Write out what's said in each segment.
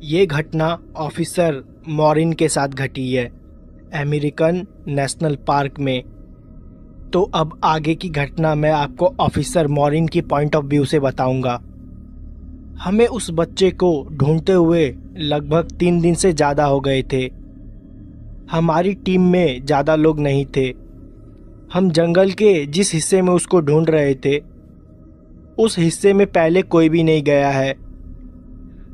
ये घटना ऑफिसर मॉरिन के साथ घटी है अमेरिकन नेशनल पार्क में। तो अब आगे की घटना मैं आपको ऑफिसर मॉरिन की पॉइंट ऑफ व्यू से बताऊंगा। हमें उस बच्चे को ढूंढते हुए लगभग 3 दिन से ज़्यादा हो गए थे। हमारी टीम में ज़्यादा लोग नहीं थे। हम जंगल के जिस हिस्से में उसको ढूंढ रहे थे उस हिस्से में पहले कोई भी नहीं गया है।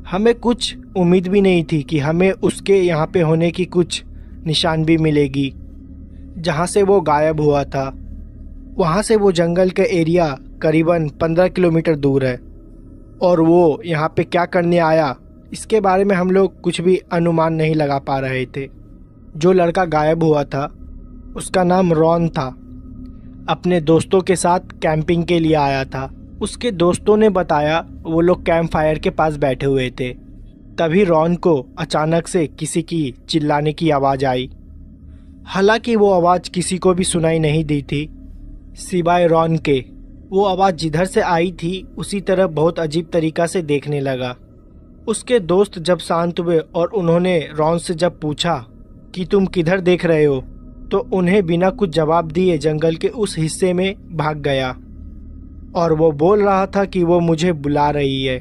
हमें कुछ उम्मीद भी नहीं थी कि हमें उसके यहाँ पे होने की कुछ निशान भी मिलेगी। जहाँ से वो गायब हुआ था वहाँ से वो जंगल का एरिया करीबन 15 किलोमीटर दूर है, और वो यहाँ पे क्या करने आया इसके बारे में हम लोग कुछ भी अनुमान नहीं लगा पा रहे थे। जो लड़का गायब हुआ था उसका नाम रॉन था। अपने दोस्तों के साथ कैंपिंग के लिए आया था। उसके दोस्तों ने बताया वो लोग कैंप फायर के पास बैठे हुए थे। तभी रॉन को अचानक से किसी की चिल्लाने की आवाज़ आई। हालांकि वो आवाज़ किसी को भी सुनाई नहीं दी थी सिवाय रॉन के। वो आवाज़ जिधर से आई थी उसी तरफ बहुत अजीब तरीक़ा से देखने लगा। उसके दोस्त जब शांत हुए और उन्होंने रॉन से जब पूछा कि तुम किधर देख रहे हो, तो उन्हें बिना कुछ जवाब दिए जंगल के उस हिस्से में भाग गया। और वो बोल रहा था कि वो मुझे बुला रही है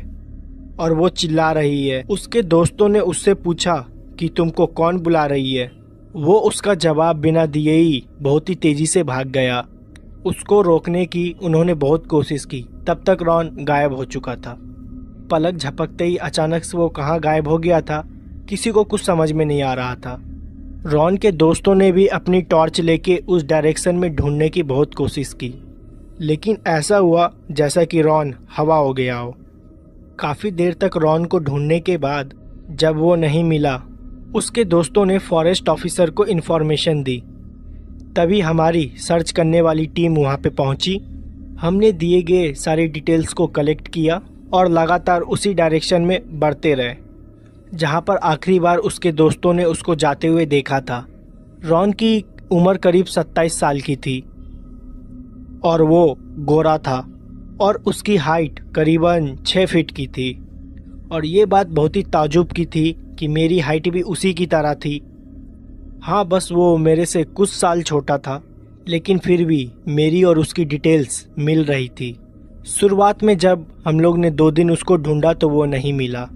और वो चिल्ला रही है। उसके दोस्तों ने उससे पूछा कि तुमको कौन बुला रही है। वो उसका जवाब बिना दिए ही बहुत ही तेज़ी से भाग गया। उसको रोकने की उन्होंने बहुत कोशिश की, तब तक रॉन गायब हो चुका था। पलक झपकते ही अचानक से वो कहाँ गायब हो गया था किसी को कुछ समझ में नहीं आ रहा था। रॉन के दोस्तों ने भी अपनी टॉर्च लेके उस डायरेक्शन में ढूंढने की बहुत कोशिश की, लेकिन ऐसा हुआ जैसा कि रॉन हवा हो गया हो। काफ़ी देर तक रॉन को ढूंढने के बाद जब वो नहीं मिला, उसके दोस्तों ने फॉरेस्ट ऑफिसर को इन्फॉर्मेशन दी। तभी हमारी सर्च करने वाली टीम वहाँ पे पहुँची। हमने दिए गए सारी डिटेल्स को कलेक्ट किया और लगातार उसी डायरेक्शन में बढ़ते रहे जहाँ पर आखिरी बार उसके दोस्तों ने उसको जाते हुए देखा था। रॉन की उम्र करीब 27 साल की थी और वो गोरा था और उसकी हाइट करीबन 6 फीट की थी। और ये बात बहुत ही ताजुब की थी कि मेरी हाइट भी उसी की तरह थी। हाँ, बस वो मेरे से कुछ साल छोटा था, लेकिन फिर भी मेरी और उसकी डिटेल्स मिल रही थी। शुरुआत में जब हम लोग ने 2 दिन उसको ढूंढा तो वो नहीं मिला।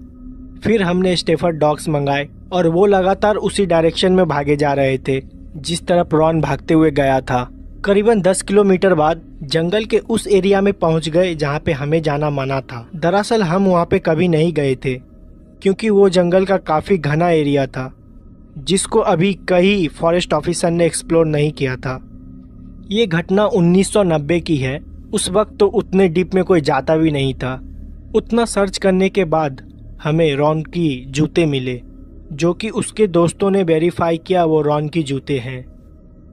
फिर हमने स्टेफर्ड डॉग्स मंगाए और वो लगातार उसी डायरेक्शन में भागे जा रहे थे जिस तरफ रॉन भागते हुए गया था। करीबन 10 किलोमीटर बाद जंगल के उस एरिया में पहुंच गए जहां पे हमें जाना मना था। दरअसल हम वहां पे कभी नहीं गए थे क्योंकि वो जंगल का काफ़ी घना एरिया था जिसको अभी कई फॉरेस्ट ऑफिसर ने एक्सप्लोर नहीं किया था। ये घटना 1990 की है। उस वक्त तो उतने डीप में कोई जाता भी नहीं था। उतना सर्च करने के बाद हमें रॉन की जूते मिले जो कि उसके दोस्तों ने वेरीफाई किया वो रॉन की जूते हैं।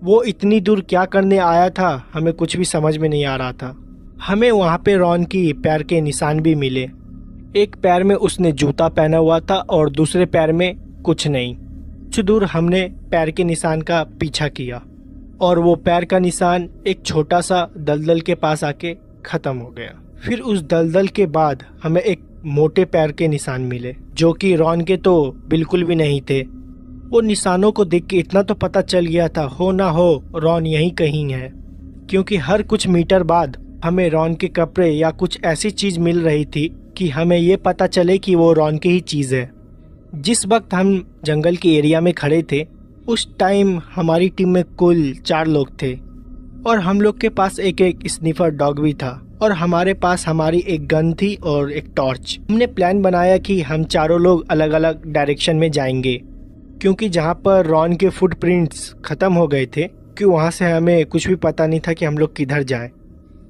वो इतनी दूर क्या करने आया था हमें कुछ भी समझ में नहीं आ रहा था। हमें वहाँ पे रॉन की पैर के निशान भी मिले। एक पैर में उसने जूता पहना हुआ था और दूसरे पैर में कुछ नहीं। कुछ दूर हमने पैर के निशान का पीछा किया और वो पैर का निशान एक छोटा सा दलदल के पास आके ख़त्म हो गया। फिर उस दलदल के बाद हमें एक मोटे पैर के निशान मिले जो कि रॉन के तो बिल्कुल भी नहीं थे। वो निशानों को देख के इतना तो पता चल गया था हो ना हो रॉन यहीं कहीं है, क्योंकि हर कुछ मीटर बाद हमें रॉन के कपड़े या कुछ ऐसी चीज़ मिल रही थी कि हमें ये पता चले कि वो रॉन की ही चीज़ है। जिस वक्त हम जंगल के एरिया में खड़े थे उस टाइम हमारी टीम में कुल 4 लोग थे और हम लोग के पास एक स्निफर डॉग भी था और हमारे पास हमारी एक गन थी और एक टॉर्च। हमने प्लान बनाया कि हम चारों लोग अलग अलग डायरेक्शन में जाएंगे क्योंकि जहाँ पर रॉन के फुटप्रिंट्स ख़त्म हो गए थे कि वहाँ से हमें कुछ भी पता नहीं था कि हम लोग किधर जाएं।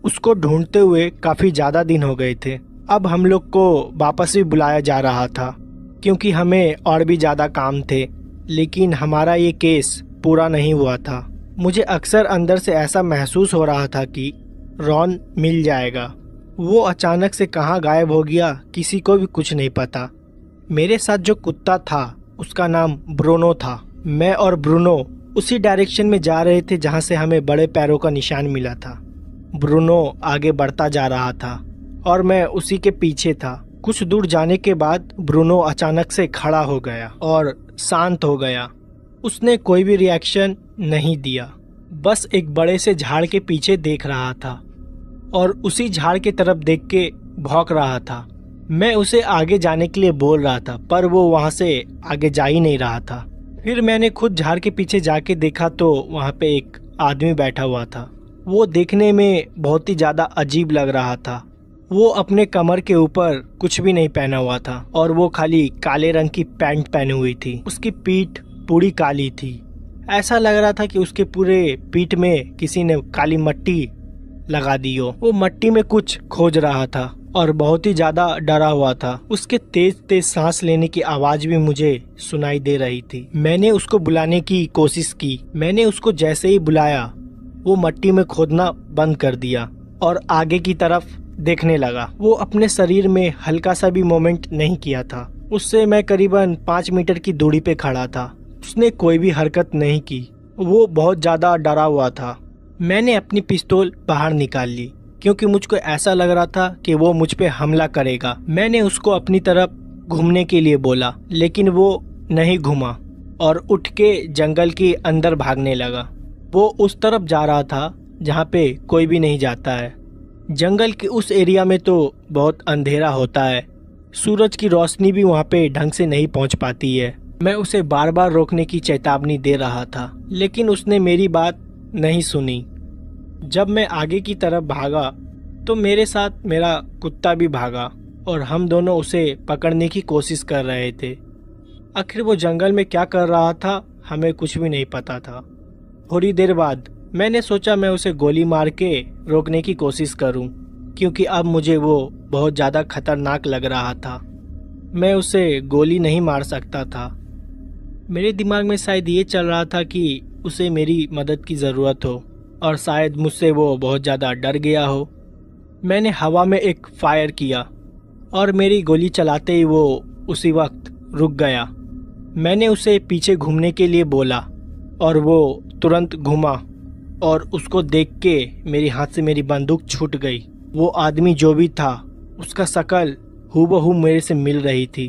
उसको ढूंढते हुए काफ़ी ज़्यादा दिन हो गए थे। अब हम लोग को वापस भी बुलाया जा रहा था क्योंकि हमें और भी ज़्यादा काम थे, लेकिन हमारा ये केस पूरा नहीं हुआ था। मुझे अक्सर अंदर से ऐसा महसूस हो रहा था कि रॉन मिल जाएगा। वो अचानक से कहाँ गायब हो गया किसी को भी कुछ नहीं पता। मेरे साथ जो कुत्ता था उसका नाम ब्रूनो था। मैं और ब्रूनो उसी डायरेक्शन में जा रहे थे जहाँ से हमें बड़े पैरों का निशान मिला था। ब्रूनो आगे बढ़ता जा रहा था और मैं उसी के पीछे था। कुछ दूर जाने के बाद ब्रूनो अचानक से खड़ा हो गया और शांत हो गया। उसने कोई भी रिएक्शन नहीं दिया, बस एक बड़े से झाड़ के पीछे देख रहा था और उसी झाड़ की तरफ देख के भौंक रहा था। मैं उसे आगे जाने के लिए बोल रहा था पर वो वहाँ से आगे जा ही नहीं रहा था। फिर मैंने खुद झाड़ के पीछे जाके देखा तो वहाँ पे एक आदमी बैठा हुआ था। वो देखने में बहुत ही ज़्यादा अजीब लग रहा था। वो अपने कमर के ऊपर कुछ भी नहीं पहना हुआ था और वो खाली काले रंग की पैंट पहनी हुई थी। उसकी पीठ पूरी काली थी। ऐसा लग रहा था कि उसके पूरे पीठ में किसी ने काली मट्टी लगा दी हो। वो मट्टी में कुछ खोज रहा था और बहुत ही ज्यादा डरा हुआ था। उसके तेज तेज सांस लेने की आवाज भी मुझे सुनाई दे रही थी। मैंने उसको बुलाने की कोशिश की। मैंने उसको जैसे ही बुलाया वो मट्टी में खोदना बंद कर दिया और आगे की तरफ देखने लगा। वो अपने शरीर में हल्का सा भी मूवमेंट नहीं किया था। उससे मैं करीबन 5 मीटर की दूरी पे खड़ा था। उसने कोई भी हरकत नहीं की। वो बहुत ज्यादा डरा हुआ था। मैंने अपनी पिस्तौल बाहर निकाल ली क्योंकि मुझको ऐसा लग रहा था कि वो मुझ पे हमला करेगा। मैंने उसको अपनी तरफ घूमने के लिए बोला लेकिन वो नहीं घूमा और उठ के जंगल के अंदर भागने लगा। वो उस तरफ जा रहा था जहाँ पे कोई भी नहीं जाता है। जंगल के उस एरिया में तो बहुत अंधेरा होता है। सूरज की रोशनी भी वहाँ पे ढंग से नहीं पहुँच पाती है। मैं उसे बार बार रोकने की चेतावनी दे रहा था लेकिन उसने मेरी बात नहीं सुनी। जब मैं आगे की तरफ भागा तो मेरे साथ मेरा कुत्ता भी भागा और हम दोनों उसे पकड़ने की कोशिश कर रहे थे। आखिर वो जंगल में क्या कर रहा था हमें कुछ भी नहीं पता था। थोड़ी देर बाद मैंने सोचा मैं उसे गोली मार के रोकने की कोशिश करूं क्योंकि अब मुझे वो बहुत ज़्यादा खतरनाक लग रहा था। मैं उसे गोली नहीं मार सकता था। मेरे दिमाग में शायद ये चल रहा था कि उसे मेरी मदद की ज़रूरत हो और शायद मुझसे वो बहुत ज़्यादा डर गया हो। मैंने हवा में एक फायर किया और मेरी गोली चलाते ही वो उसी वक्त रुक गया। मैंने उसे पीछे घूमने के लिए बोला और वो तुरंत घूमा और उसको देख के मेरे हाथ से मेरी बंदूक छूट गई। वो आदमी जो भी था उसका शक्ल हूबहू मेरे से मिल रही थी।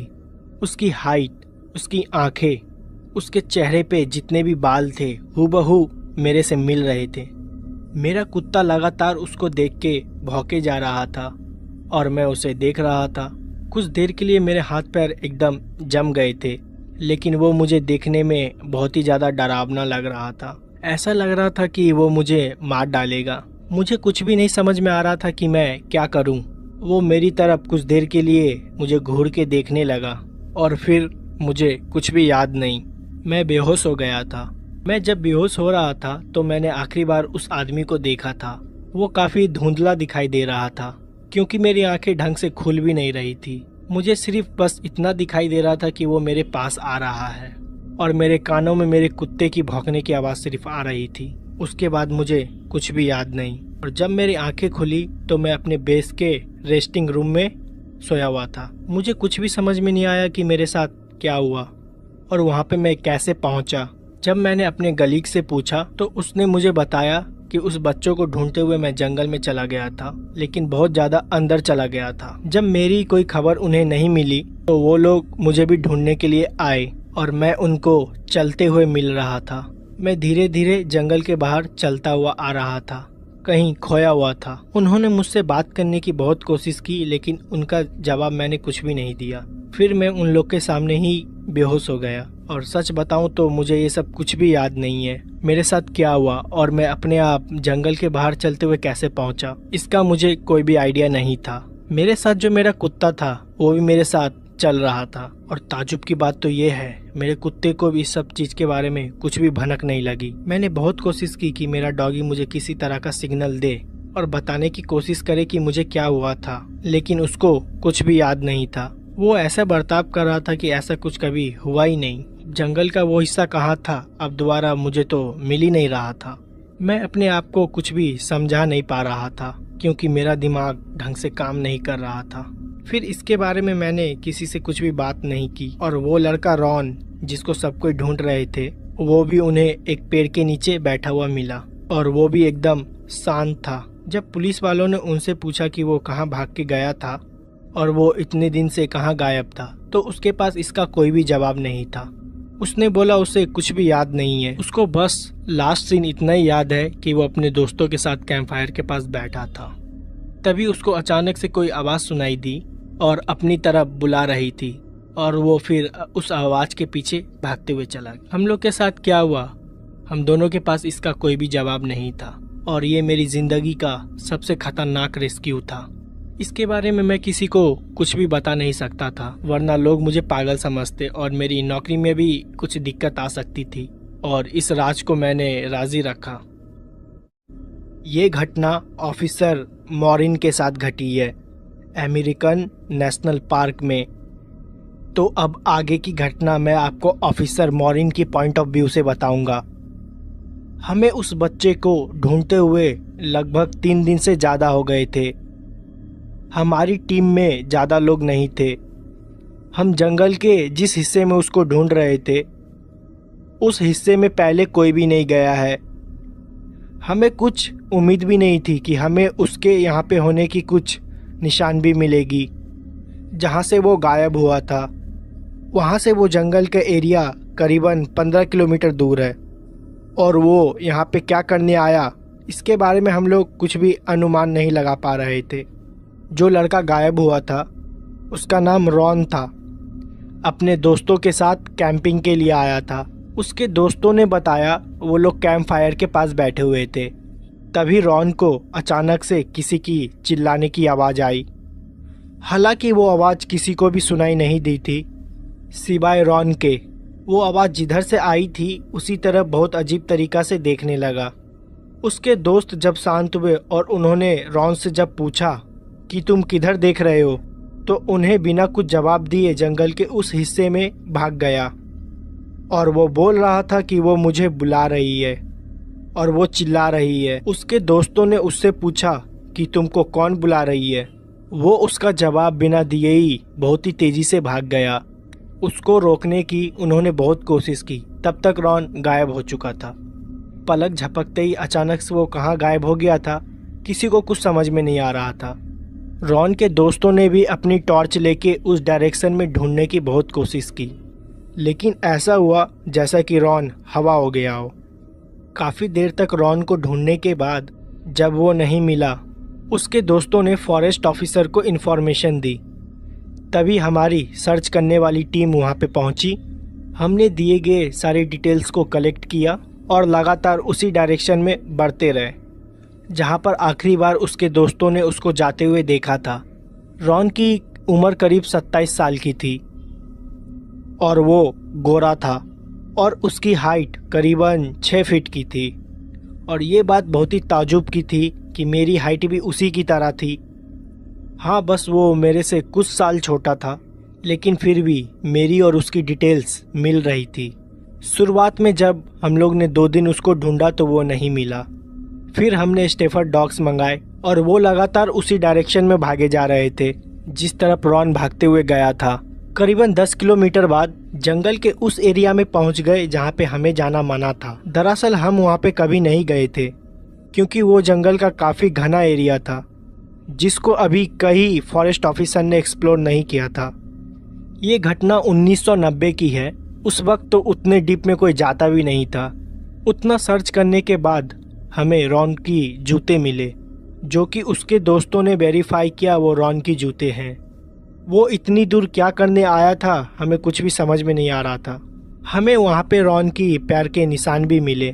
उसकी हाइट, उसकी आंखें, उसके चेहरे पे जितने भी बाल थे हूबहू मेरे से मिल रहे थे। मेरा कुत्ता लगातार उसको देख के भौंके जा रहा था और मैं उसे देख रहा था। कुछ देर के लिए मेरे हाथ पैर एकदम जम गए थे लेकिन वो मुझे देखने में बहुत ही ज़्यादा डरावना लग रहा था। ऐसा लग रहा था कि वो मुझे मार डालेगा। मुझे कुछ भी नहीं समझ में आ रहा था कि मैं क्या करूं। वो मेरी तरफ कुछ देर के लिए मुझे घूर के देखने लगा और फिर मुझे कुछ भी याद नहीं। मैं बेहोश हो गया था। मैं जब बेहोश हो रहा था तो मैंने आखिरी बार उस आदमी को देखा था। वो काफ़ी धुंधला दिखाई दे रहा था क्योंकि मेरी आंखें ढंग से खुल भी नहीं रही थी। मुझे सिर्फ बस इतना दिखाई दे रहा था कि वो मेरे पास आ रहा है और मेरे कानों में मेरे कुत्ते की भौंकने की आवाज़ सिर्फ आ रही थी। उसके बाद मुझे कुछ भी याद नहीं और जब मेरी आंखें खुली तो मैं अपने बेस के रेस्टिंग रूम में सोया हुआ था। मुझे कुछ भी समझ में नहीं आया कि मेरे साथ क्या हुआ और वहाँ पे मैं कैसे पहुँचा। जब मैंने अपने गलीग से पूछा तो उसने मुझे बताया कि उस बच्चों को ढूंढते हुए मैं जंगल में चला गया था लेकिन बहुत ज़्यादा अंदर चला गया था। जब मेरी कोई खबर उन्हें नहीं मिली तो वो लोग मुझे भी ढूंढने के लिए आए और मैं उनको चलते हुए मिल रहा था। मैं धीरे धीरे जंगल के बाहर चलता हुआ आ रहा था, कहीं खोया हुआ था। उन्होंने मुझसे बात करने की बहुत कोशिश की लेकिन उनका जवाब मैंने कुछ भी नहीं दिया। फिर मैं उन लोग के सामने ही बेहोश हो गया और सच बताऊं तो मुझे ये सब कुछ भी याद नहीं है। मेरे साथ क्या हुआ और मैं अपने आप जंगल के बाहर चलते हुए कैसे पहुंचा, इसका मुझे कोई भी आइडिया नहीं था। मेरे साथ जो मेरा कुत्ता था वो भी मेरे साथ चल रहा था और ताजुब की बात तो ये है मेरे कुत्ते को भी इस सब चीज के बारे में कुछ भी भनक नहीं लगी। मैंने बहुत कोशिश की कि मेरा डॉगी मुझे किसी तरह का सिग्नल दे और बताने की कोशिश करे कि मुझे क्या हुआ था लेकिन उसको कुछ भी याद नहीं था। वो ऐसा बर्ताव कर रहा था कि ऐसा कुछ कभी हुआ ही नहीं। जंगल का वो हिस्सा कहाँ था अब दोबारा मुझे तो मिल ही नहीं रहा था। मैं अपने आप को कुछ भी समझा नहीं पा रहा था क्योंकि मेरा दिमाग ढंग से काम नहीं कर रहा था। फिर इसके बारे में मैंने किसी से कुछ भी बात नहीं की और वो लड़का रॉन जिसको सब कोई ढूंढ रहे थे वो भी उन्हें एक पेड़ के नीचे बैठा हुआ मिला और वो भी एकदम शांत था। जब पुलिस वालों ने उनसे पूछा कि वो कहाँ भाग के गया था और वो इतने दिन से कहाँ गायब था। तो उसके पास इसका कोई भी जवाब नहीं था। उसने बोला उसे कुछ भी याद नहीं है, उसको बस लास्ट सीन इतना ही याद है कि वो अपने दोस्तों के साथ कैंप फायर के पास बैठा था। तभी उसको अचानक से कोई आवाज़ सुनाई दी और अपनी तरफ बुला रही थी, और वो फिर उस आवाज़ के पीछे भागते हुए चला गया। हम लोग के साथ क्या हुआ, हम दोनों के पास इसका कोई भी जवाब नहीं था, और ये मेरी ज़िंदगी का सबसे खतरनाक रेस्क्यू था। इसके बारे में मैं किसी को कुछ भी बता नहीं सकता था, वरना लोग मुझे पागल समझते और मेरी नौकरी में भी कुछ दिक्कत आ सकती थी, और इस राज को मैंने राजी रखा। ये घटना ऑफिसर मॉरिन के साथ घटी है अमेरिकन नेशनल पार्क में। तो अब आगे की घटना मैं आपको ऑफिसर मॉरिन की पॉइंट ऑफ व्यू से बताऊंगा। हमें उस बच्चे को ढूंढते हुए लगभग 3 दिन से ज़्यादा हो गए थे। हमारी टीम में ज़्यादा लोग नहीं थे। हम जंगल के जिस हिस्से में उसको ढूंढ रहे थे, उस हिस्से में पहले कोई भी नहीं गया है। हमें कुछ उम्मीद भी नहीं थी कि हमें उसके यहाँ पे होने की कुछ निशान भी मिलेगी। जहाँ से वो गायब हुआ था, वहाँ से वो जंगल का एरिया करीबन 15 किलोमीटर दूर है, और वो यहाँ पे क्या करने आया, इसके बारे में हम लोग कुछ भी अनुमान नहीं लगा पा रहे थे। जो लड़का गायब हुआ था उसका नाम रॉन था। अपने दोस्तों के साथ कैंपिंग के लिए आया था। उसके दोस्तों ने बताया वो लोग कैंप फायर के पास बैठे हुए थे। तभी रॉन को अचानक से किसी की चिल्लाने की आवाज़ आई। हालांकि वो आवाज़ किसी को भी सुनाई नहीं दी थी सिवाय रॉन के। वो आवाज़ जिधर से आई थी उसी तरफ बहुत अजीब तरीक़ा से देखने लगा। उसके दोस्त जब शांत हुए और उन्होंने रॉन से जब पूछा कि तुम किधर देख रहे हो, तो उन्हें बिना कुछ जवाब दिए जंगल के उस हिस्से में भाग गया, और वो बोल रहा था कि वो मुझे बुला रही है और वो चिल्ला रही है। उसके दोस्तों ने उससे पूछा कि तुमको कौन बुला रही है। वो उसका जवाब बिना दिए ही बहुत ही तेज़ी से भाग गया। उसको रोकने की उन्होंने बहुत कोशिश की, तब तक रॉन गायब हो चुका था। पलक झपकते ही अचानक से वो कहाँ गायब हो गया था, किसी को कुछ समझ में नहीं आ रहा था। रॉन के दोस्तों ने भी अपनी टॉर्च लेके उस डायरेक्शन में ढूंढने की बहुत कोशिश की, लेकिन ऐसा हुआ जैसा कि रॉन हवा हो गया हो। काफ़ी देर तक रॉन को ढूंढने के बाद जब वो नहीं मिला, उसके दोस्तों ने फॉरेस्ट ऑफिसर को इन्फॉर्मेशन दी। तभी हमारी सर्च करने वाली टीम वहाँ पे पहुँची। हमने दिए गए सारी डिटेल्स को कलेक्ट किया और लगातार उसी डायरेक्शन में बढ़ते रहे जहाँ पर आखिरी बार उसके दोस्तों ने उसको जाते हुए देखा था। रॉन की उम्र करीब 27 साल की थी और वो गोरा था, और उसकी हाइट करीबन 6 फीट की थी। और ये बात बहुत ही ताजुब की थी कि मेरी हाइट भी उसी की तरह थी। हाँ, बस वो मेरे से कुछ साल छोटा था, लेकिन फिर भी मेरी और उसकी डिटेल्स मिल रही थी। शुरुआत में जब हम लोग ने 2 दिन उसको ढूंढा तो वो नहीं मिला। फिर हमने स्टेफर्ड डॉग्स मंगाए और वो लगातार उसी डायरेक्शन में भागे जा रहे थे जिस तरफ रॉन भागते हुए गया था। करीबन 10 किलोमीटर बाद जंगल के उस एरिया में पहुंच गए जहां पे हमें जाना मना था। दरअसल हम वहां पे कभी नहीं गए थे क्योंकि वो जंगल का काफ़ी घना एरिया था जिसको अभी कई फॉरेस्ट ऑफिसर ने एक्सप्लोर नहीं किया था। ये घटना 1990 की है। उस वक्त तो उतने डीप में कोई जाता भी नहीं था। उतना सर्च करने के बाद हमें रॉन की जूते मिले, जो कि उसके दोस्तों ने वेरीफाई किया वो रॉन की जूते हैं। वो इतनी दूर क्या करने आया था हमें कुछ भी समझ में नहीं आ रहा था। हमें वहाँ पे रॉन की पैर के निशान भी मिले।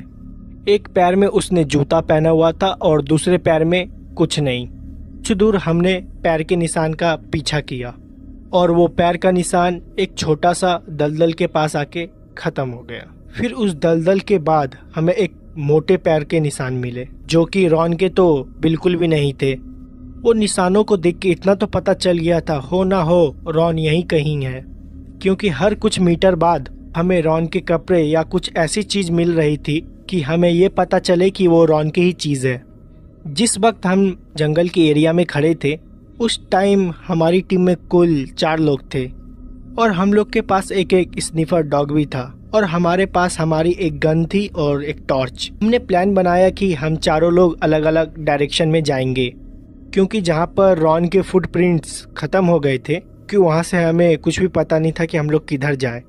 एक पैर में उसने जूता पहना हुआ था और दूसरे पैर में कुछ नहीं। कुछ दूर हमने पैर के निशान का पीछा किया और वो पैर का निशान एक छोटा सा दलदल के पास आके ख़त्म हो गया। फिर उस दलदल के बाद हमें एक मोटे पैर के निशान मिले जो कि रॉन के तो बिल्कुल भी नहीं थे। वो निशानों को देख के इतना तो पता चल गया था हो ना हो रॉन यहीं कहीं है, क्योंकि हर कुछ मीटर बाद हमें रॉन के कपड़े या कुछ ऐसी चीज़ मिल रही थी कि हमें ये पता चले कि वो रॉन की ही चीज़ है। जिस वक्त हम जंगल के एरिया में खड़े थे उस टाइम हमारी टीम में कुल 4 लोग थे और हम लोग के पास एक स्निफर डॉग भी था और हमारे पास हमारी एक गन थी और एक टॉर्च। हमने प्लान बनाया कि हम चारों लोग अलग अलग डायरेक्शन में जाएंगे क्योंकि जहाँ पर रॉन के फुटप्रिंट्स ख़त्म हो गए थे कि वहाँ से हमें कुछ भी पता नहीं था कि हम लोग किधर जाए।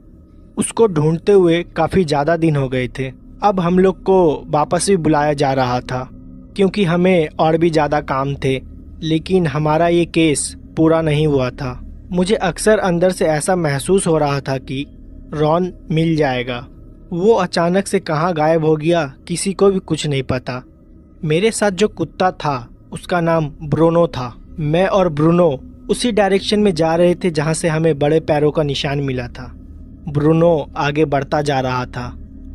उसको ढूंढते हुए काफ़ी ज़्यादा दिन हो गए थे। अब हम लोग को वापस भी बुलाया जा रहा था क्योंकि हमें और भी ज़्यादा काम थे, लेकिन हमारा ये केस पूरा नहीं हुआ था। मुझे अक्सर अंदर से ऐसा महसूस हो रहा था कि रॉन मिल जाएगा। वो अचानक से कहाँ गायब हो गया किसी को भी कुछ नहीं पता। मेरे साथ जो कुत्ता था उसका नाम ब्रूनो था। मैं और ब्रूनो उसी डायरेक्शन में जा रहे थे जहाँ से हमें बड़े पैरों का निशान मिला था। ब्रूनो आगे बढ़ता जा रहा था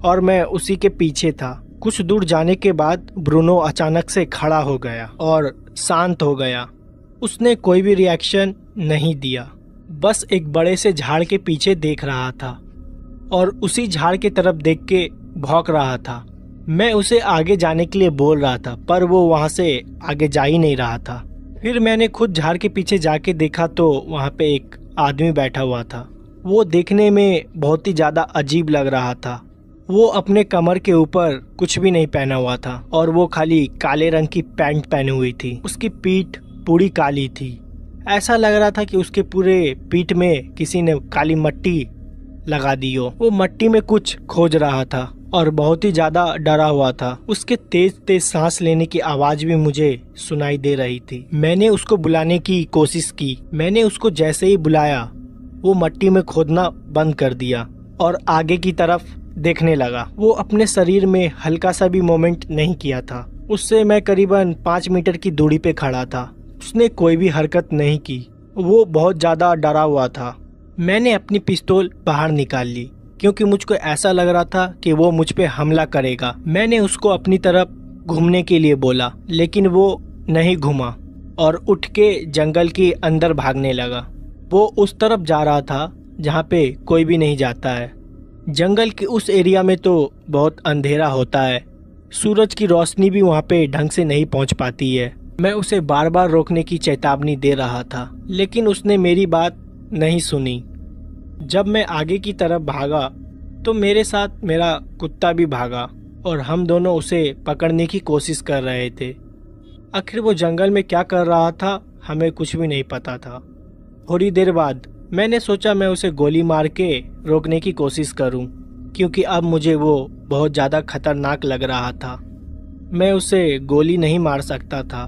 और मैं उसी के पीछे था। कुछ दूर जाने के बाद ब्रूनो अचानक से खड़ा हो गया और शांत हो गया। उसने कोई भी रिएक्शन नहीं दिया, बस एक बड़े से झाड़ के पीछे देख रहा था और उसी झाड़ की तरफ देख के भौंक रहा था। मैं उसे आगे जाने के लिए बोल रहा था पर वो वहाँ से आगे जा ही नहीं रहा था। फिर मैंने खुद झाड़ के पीछे जाके देखा तो वहाँ पे एक आदमी बैठा हुआ था। वो देखने में बहुत ही ज़्यादा अजीब लग रहा था। वो अपने कमर के ऊपर कुछ भी नहीं पहना हुआ था और वो खाली काले रंग की पैंट पहनी हुई थी। उसकी पीठ पूरी काली थी। ऐसा लग रहा था कि उसके पूरे पीठ में किसी ने काली मट्टी लगा दी हो। वो मट्टी में कुछ खोज रहा था और बहुत ही ज्यादा डरा हुआ था। उसके तेज तेज सांस लेने की आवाज भी मुझे सुनाई दे रही थी। मैंने उसको बुलाने की कोशिश की। मैंने उसको जैसे ही बुलाया वो मट्टी में खोदना बंद कर दिया और आगे की तरफ देखने लगा। वो अपने शरीर में हल्का सा भी मूवमेंट नहीं किया था। उससे मैं करीबन 5 मीटर की दूरी पे खड़ा था। उसने कोई भी हरकत नहीं की। वो बहुत ज्यादा डरा हुआ था। मैंने अपनी पिस्तौल बाहर निकाल ली क्योंकि मुझको ऐसा लग रहा था कि वो मुझ पे हमला करेगा। मैंने उसको अपनी तरफ घूमने के लिए बोला लेकिन वो नहीं घूमा और उठ के जंगल के अंदर भागने लगा। वो उस तरफ जा रहा था जहाँ पे कोई भी नहीं जाता है। जंगल के उस एरिया में तो बहुत अंधेरा होता है। सूरज की रोशनी भी वहाँ पे ढंग से नहीं पहुँच पाती है। मैं उसे बार बार रोकने की चेतावनी दे रहा था लेकिन उसने मेरी बात नहीं सुनी। जब मैं आगे की तरफ भागा तो मेरे साथ मेरा कुत्ता भी भागा और हम दोनों उसे पकड़ने की कोशिश कर रहे थे। आखिर वो जंगल में क्या कर रहा था हमें कुछ भी नहीं पता था। थोड़ी देर बाद मैंने सोचा मैं उसे गोली मार के रोकने की कोशिश करूं क्योंकि अब मुझे वो बहुत ज़्यादा खतरनाक लग रहा था। मैं उसे गोली नहीं मार सकता था।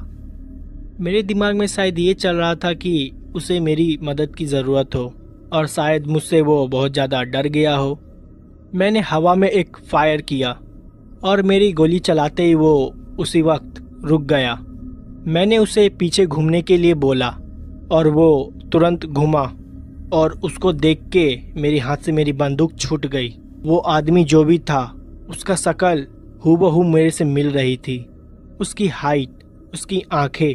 मेरे दिमाग में शायद ये चल रहा था कि उसे मेरी मदद की ज़रूरत हो और शायद मुझसे वो बहुत ज़्यादा डर गया हो। मैंने हवा में एक फायर किया और मेरी गोली चलाते ही वो उसी वक्त रुक गया। मैंने उसे पीछे घूमने के लिए बोला और वो तुरंत घूमा और उसको देख के मेरे हाथ से मेरी बंदूक छूट गई। वो आदमी जो भी था उसका शक्ल हूबहू मेरे से मिल रही थी। उसकी हाइट, उसकी आंखें,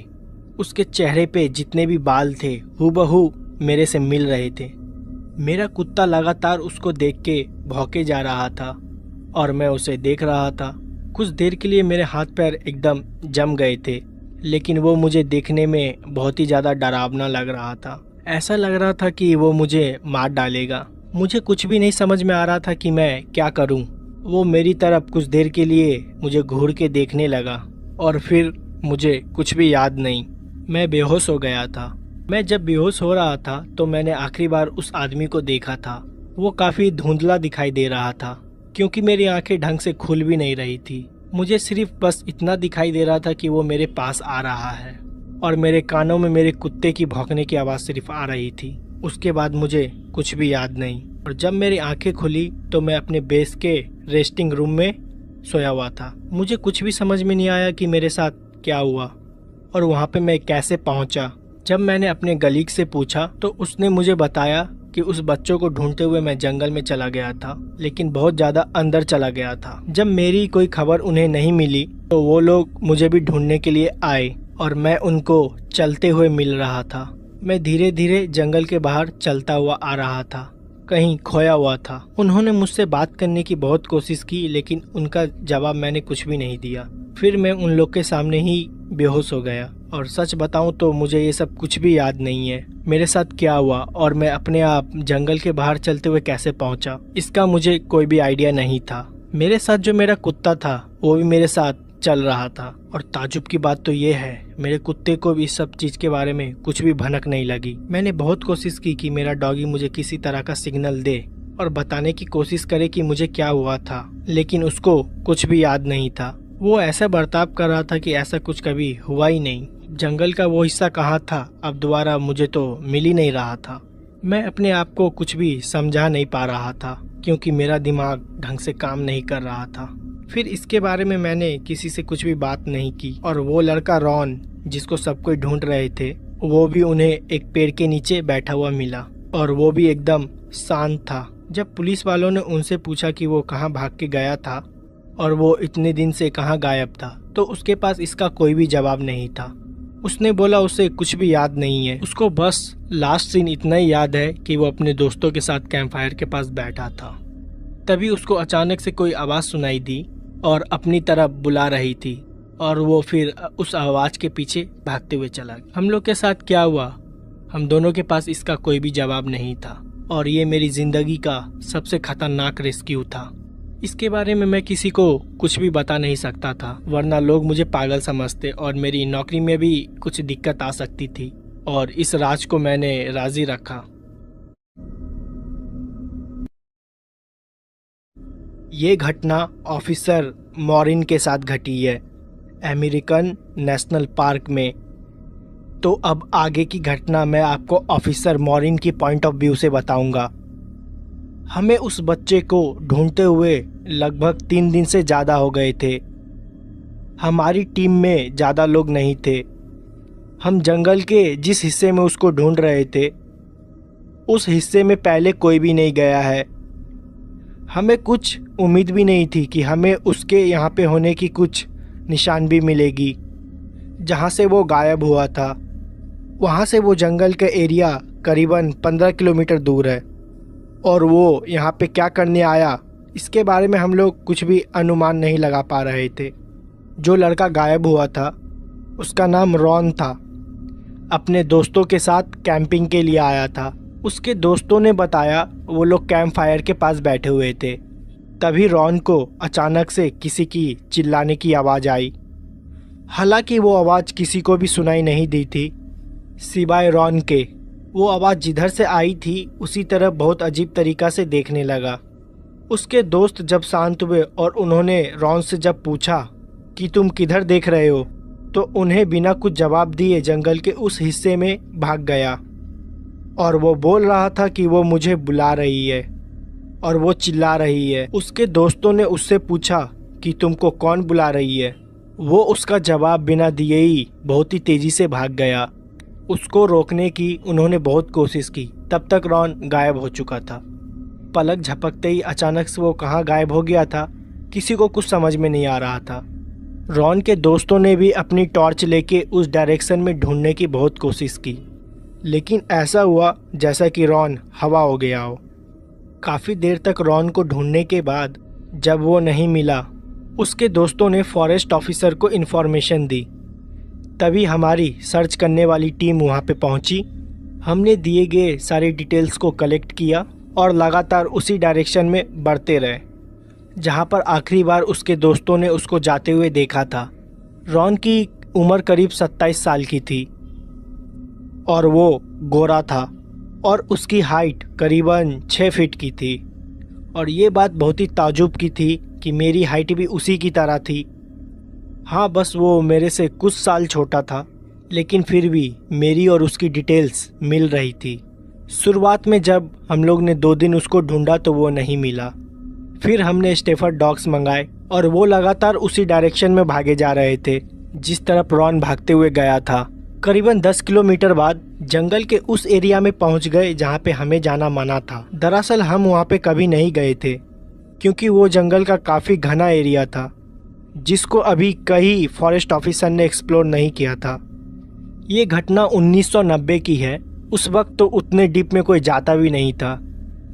उसके चेहरे पे जितने भी बाल थे हूबहू मेरे से मिल रहे थे। मेरा कुत्ता लगातार उसको देख के भौंके जा रहा था और मैं उसे देख रहा था। कुछ देर के लिए मेरे हाथ पैर एकदम जम गए थे लेकिन वो मुझे देखने में बहुत ही ज़्यादा डरावना लग रहा था। ऐसा लग रहा था कि वो मुझे मार डालेगा। मुझे कुछ भी नहीं समझ में आ रहा था कि मैं क्या करूं। वो मेरी तरफ कुछ देर के लिए मुझे घूर के देखने लगा और फिर मुझे कुछ भी याद नहीं। मैं बेहोश हो गया था। मैं जब बेहोश हो रहा था तो मैंने आखिरी बार उस आदमी को देखा था। वो काफ़ी धुंधला दिखाई दे रहा था क्योंकि मेरी आंखें ढंग से खुल भी नहीं रही थी। मुझे सिर्फ बस इतना दिखाई दे रहा था कि वो मेरे पास आ रहा है और मेरे कानों में मेरे कुत्ते की भौंकने की आवाज़ सिर्फ आ रही थी। उसके बाद मुझे कुछ भी याद नहीं और जब मेरी आंखें खुली तो मैं अपने बेस के रेस्टिंग रूम में सोया हुआ था। मुझे कुछ भी समझ में नहीं आया कि मेरे साथ क्या हुआ और वहाँ पे मैं कैसे पहुँचा। जब मैंने अपने गलीग से पूछा तो उसने मुझे बताया कि उस बच्चों को ढूंढते हुए मैं जंगल में चला गया था लेकिन बहुत ज़्यादा अंदर चला गया था। जब मेरी कोई खबर उन्हें नहीं मिली तो वो लोग मुझे भी ढूंढने के लिए आए और मैं उनको चलते हुए मिल रहा था। मैं धीरे धीरे जंगल के बाहर चलता हुआ आ रहा था, कहीं खोया हुआ था। उन्होंने मुझसे बात करने की बहुत कोशिश की लेकिन उनका जवाब मैंने कुछ भी नहीं दिया। फिर मैं उन लोग के सामने ही बेहोश हो गया और सच बताऊं तो मुझे ये सब कुछ भी याद नहीं है। मेरे साथ क्या हुआ और मैं अपने आप जंगल के बाहर चलते हुए कैसे पहुंचा, इसका मुझे कोई भी आइडिया नहीं था। मेरे साथ जो मेरा कुत्ता था वो भी मेरे साथ चल रहा था। और ताजुब की बात तो ये है, मेरे कुत्ते को भी इस सब चीज़ के बारे में कुछ भी भनक नहीं लगी। मैंने बहुत कोशिश की कि मेरा डॉगी मुझे किसी तरह का सिग्नल दे और बताने की कोशिश करे कि मुझे क्या हुआ था, लेकिन उसको कुछ भी याद नहीं था। वो ऐसा बर्ताव कर रहा था कि ऐसा कुछ कभी हुआ ही नहीं। जंगल का वो हिस्सा कहाँ था अब दोबारा मुझे तो मिल ही नहीं रहा था। मैं अपने आप को कुछ भी समझा नहीं पा रहा था क्योंकि मेरा दिमाग ढंग से काम नहीं कर रहा था। फिर इसके बारे में मैंने किसी से कुछ भी बात नहीं की और वो लड़का रॉन जिसको सब कोई ढूंढ रहे थे वो भी उन्हें एक पेड़ के नीचे बैठा हुआ मिला और वो भी एकदम शांत था। जब पुलिस वालों ने उनसे पूछा कि वो कहाँ भाग के गया था और वो इतने दिन से कहाँ गायब था, तो उसके पास इसका कोई भी जवाब नहीं था। उसने बोला उसे कुछ भी याद नहीं है, उसको बस लास्ट सीन इतना ही याद है कि वो अपने दोस्तों के साथ कैंप फायर के पास बैठा था। तभी उसको अचानक से कोई आवाज़ सुनाई दी और अपनी तरफ बुला रही थी और वो फिर उस आवाज़ के पीछे भागते हुए चला गया। हम लोग के साथ क्या हुआ, हम दोनों के पास इसका कोई भी जवाब नहीं था और ये मेरी ज़िंदगी का सबसे खतरनाक रेस्क्यू था। इसके बारे में मैं किसी को कुछ भी बता नहीं सकता था, वरना लोग मुझे पागल समझते और मेरी नौकरी में भी कुछ दिक्कत आ सकती थी, और इस राज को मैंने राजी रखा। ये घटना ऑफिसर मॉरिन के साथ घटी है अमेरिकन नेशनल पार्क में। तो अब आगे की घटना मैं आपको ऑफिसर मॉरिन की पॉइंट ऑफ व्यू से बताऊंगा। हमें उस बच्चे को ढूंढते हुए लगभग 3 दिन से ज़्यादा हो गए थे। हमारी टीम में ज़्यादा लोग नहीं थे। हम जंगल के जिस हिस्से में उसको ढूंढ रहे थे उस हिस्से में पहले कोई भी नहीं गया है। हमें कुछ उम्मीद भी नहीं थी कि हमें उसके यहाँ पे होने की कुछ निशान भी मिलेगी। जहाँ से वो गायब हुआ था वहाँ से वो जंगल का एरिया करीबन 15 किलोमीटर दूर है और वो यहाँ पे क्या करने आया इसके बारे में हम लोग कुछ भी अनुमान नहीं लगा पा रहे थे। जो लड़का गायब हुआ था उसका नाम रॉन था। अपने दोस्तों के साथ कैंपिंग के लिए आया था। उसके दोस्तों ने बताया वो लोग कैंप फायर के पास बैठे हुए थे। तभी रॉन को अचानक से किसी की चिल्लाने की आवाज़ आई। हालांकि वो आवाज़ किसी को भी सुनाई नहीं दी थी सिवाय रॉन के। वो आवाज़ जिधर से आई थी उसी तरफ बहुत अजीब तरीक़ा से देखने लगा। उसके दोस्त जब शांत हुए और उन्होंने रॉन से जब पूछा कि तुम किधर देख रहे हो, तो उन्हें बिना कुछ जवाब दिए जंगल के उस हिस्से में भाग गया और वो बोल रहा था कि वो मुझे बुला रही है और वो चिल्ला रही है। उसके दोस्तों ने उससे पूछा कि तुमको कौन बुला रही है। वो उसका जवाब बिना दिए ही बहुत ही तेज़ी से भाग गया। उसको रोकने की उन्होंने बहुत कोशिश की, तब तक रॉन गायब हो चुका था। पलक झपकते ही अचानक से वो कहाँ गायब हो गया था किसी को कुछ समझ में नहीं आ रहा था। रॉन के दोस्तों ने भी अपनी टॉर्च लेके उस डायरेक्शन में ढूंढने की बहुत कोशिश की, लेकिन ऐसा हुआ जैसा कि रॉन हवा हो गया हो। काफ़ी देर तक रॉन को ढूंढने के बाद जब वो नहीं मिला, उसके दोस्तों ने फॉरेस्ट ऑफिसर को इन्फॉर्मेशन दी। तभी हमारी सर्च करने वाली टीम वहाँ पे पहुँची। हमने दिए गए सारी डिटेल्स को कलेक्ट किया और लगातार उसी डायरेक्शन में बढ़ते रहे जहाँ पर आखिरी बार उसके दोस्तों ने उसको जाते हुए देखा था। रॉन की उम्र करीब 27 साल की थी और वो गोरा था और उसकी हाइट करीबन 6 फीट की थी। और ये बात बहुत ही ताजुब की थी कि मेरी हाइट भी उसी की तरह थी। हाँ, बस वो मेरे से कुछ साल छोटा था, लेकिन फिर भी मेरी और उसकी डिटेल्स मिल रही थी। शुरुआत में जब हम लोग ने 2 दिन उसको ढूंढा तो वो नहीं मिला। फिर हमने स्टेफर्ड डॉग्स मंगाए और वो लगातार उसी डायरेक्शन में भागे जा रहे थे जिस तरफ रॉन भागते हुए गया था। करीबन 10 किलोमीटर बाद जंगल के उस एरिया में पहुंच गए जहां पे हमें जाना मना था। दरअसल हम वहां पे कभी नहीं गए थे क्योंकि वो जंगल का काफ़ी घना एरिया था जिसको अभी कई फॉरेस्ट ऑफिसर ने एक्सप्लोर नहीं किया था। ये घटना 1990 की है। उस वक्त तो उतने डीप में कोई जाता भी नहीं था।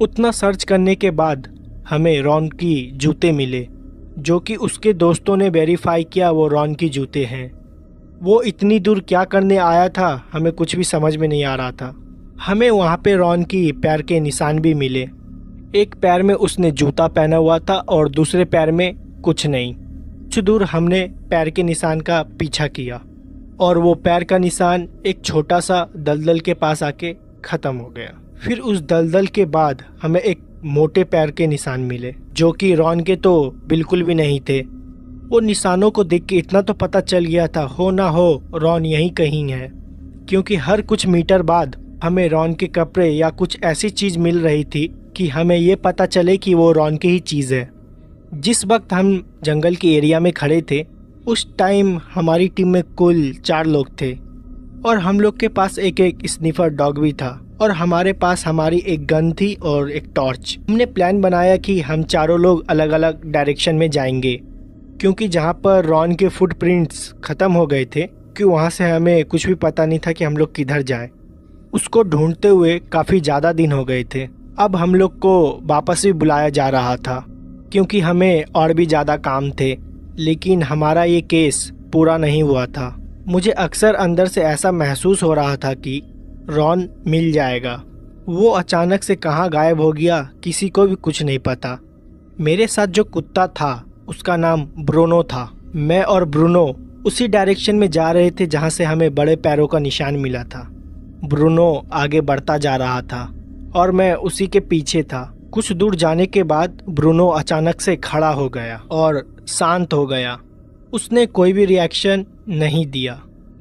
उतना सर्च करने के बाद हमें रॉन की जूते मिले जो कि उसके दोस्तों ने वेरीफाई किया वो रॉन की जूते हैं। वो इतनी दूर क्या करने आया था हमें कुछ भी समझ में नहीं आ रहा था। हमें वहाँ पे रॉन की पैर के निशान भी मिले। एक पैर में उसने जूता पहना हुआ था और दूसरे पैर में कुछ नहीं। कुछ दूर हमने पैर के निशान का पीछा किया और वो पैर का निशान एक छोटा सा दलदल के पास आके ख़त्म हो गया। फिर उस दलदल के बाद हमें एक मोटे पैर के निशान मिले जो कि रॉन के तो बिल्कुल भी नहीं थे। वो निशानों को देख के इतना तो पता चल गया था हो ना हो रॉन यहीं कहीं है, क्योंकि हर कुछ मीटर बाद हमें रॉन के कपड़े या कुछ ऐसी चीज़ मिल रही थी कि हमें ये पता चले कि वो रॉन की ही चीज़ है। जिस वक्त हम जंगल के एरिया में खड़े थे उस टाइम हमारी टीम में कुल 4 लोग थे और हम लोग के पास एक स्निफर डॉग भी था और हमारे पास हमारी एक गन थी और एक टॉर्च। हमने प्लान बनाया कि हम चारों लोग अलग अलग डायरेक्शन में जाएंगे, क्योंकि जहाँ पर रॉन के फुटप्रिंट्स ख़त्म हो गए थे कि वहाँ से हमें कुछ भी पता नहीं था कि हम लोग किधर जाएं। उसको ढूंढते हुए काफ़ी ज़्यादा दिन हो गए थे। अब हम लोग को वापस भी बुलाया जा रहा था क्योंकि हमें और भी ज़्यादा काम थे, लेकिन हमारा ये केस पूरा नहीं हुआ था। मुझे अक्सर अंदर से ऐसा महसूस हो रहा था कि रॉन मिल जाएगा। वो अचानक से कहाँ गायब हो गया किसी को भी कुछ नहीं पता। मेरे साथ जो कुत्ता था उसका नाम ब्रूनो था। मैं और ब्रूनो उसी डायरेक्शन में जा रहे थे जहाँ से हमें बड़े पैरों का निशान मिला था। ब्रूनो आगे बढ़ता जा रहा था और मैं उसी के पीछे था। कुछ दूर जाने के बाद ब्रूनो अचानक से खड़ा हो गया और शांत हो गया। उसने कोई भी रिएक्शन नहीं दिया,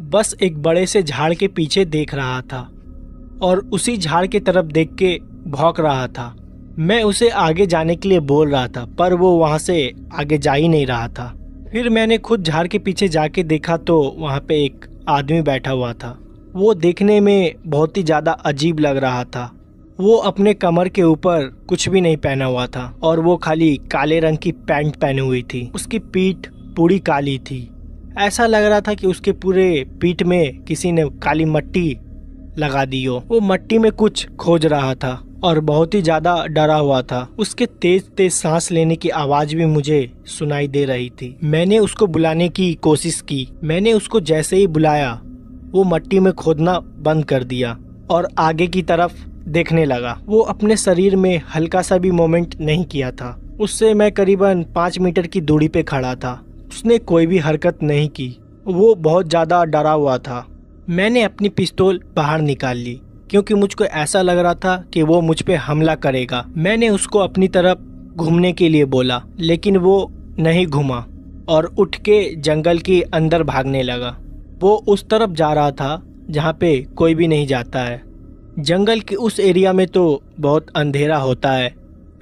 बस एक बड़े से झाड़ के पीछे देख रहा था और उसी झाड़ की तरफ देख के भौंक रहा था। मैं उसे आगे जाने के लिए बोल रहा था पर वो वहाँ से आगे जा ही नहीं रहा था। फिर मैंने खुद झाड़ के पीछे जाके देखा तो वहाँ पे एक आदमी बैठा हुआ था। वो देखने में बहुत ही ज़्यादा अजीब लग रहा था। वो अपने कमर के ऊपर कुछ भी नहीं पहना हुआ था और वो खाली काले रंग की पैंट पहनी हुई थी। उसकी पीठ पूरी काली थी। ऐसा लग रहा था कि उसके पूरे पीठ में किसी ने काली मट्टी लगा दी हो। वो मट्टी में कुछ खोज रहा था और बहुत ही ज़्यादा डरा हुआ था। उसके तेज तेज सांस लेने की आवाज़ भी मुझे सुनाई दे रही थी। मैंने उसको बुलाने की कोशिश की। मैंने उसको जैसे ही बुलाया वो मट्टी में खोदना बंद कर दिया और आगे की तरफ देखने लगा। वो अपने शरीर में हल्का सा भी मूवमेंट नहीं किया था। उससे मैं करीबन 5 मीटर की दूरी पे खड़ा था। उसने कोई भी हरकत नहीं की। वो बहुत ज़्यादा डरा हुआ था। मैंने अपनी पिस्तौल बाहर निकाल ली क्योंकि मुझको ऐसा लग रहा था कि वो मुझ पे हमला करेगा। मैंने उसको अपनी तरफ घूमने के लिए बोला लेकिन वो नहीं घूमा और उठ के जंगल के अंदर भागने लगा। वो उस तरफ जा रहा था जहाँ पे कोई भी नहीं जाता है। जंगल के उस एरिया में तो बहुत अंधेरा होता है,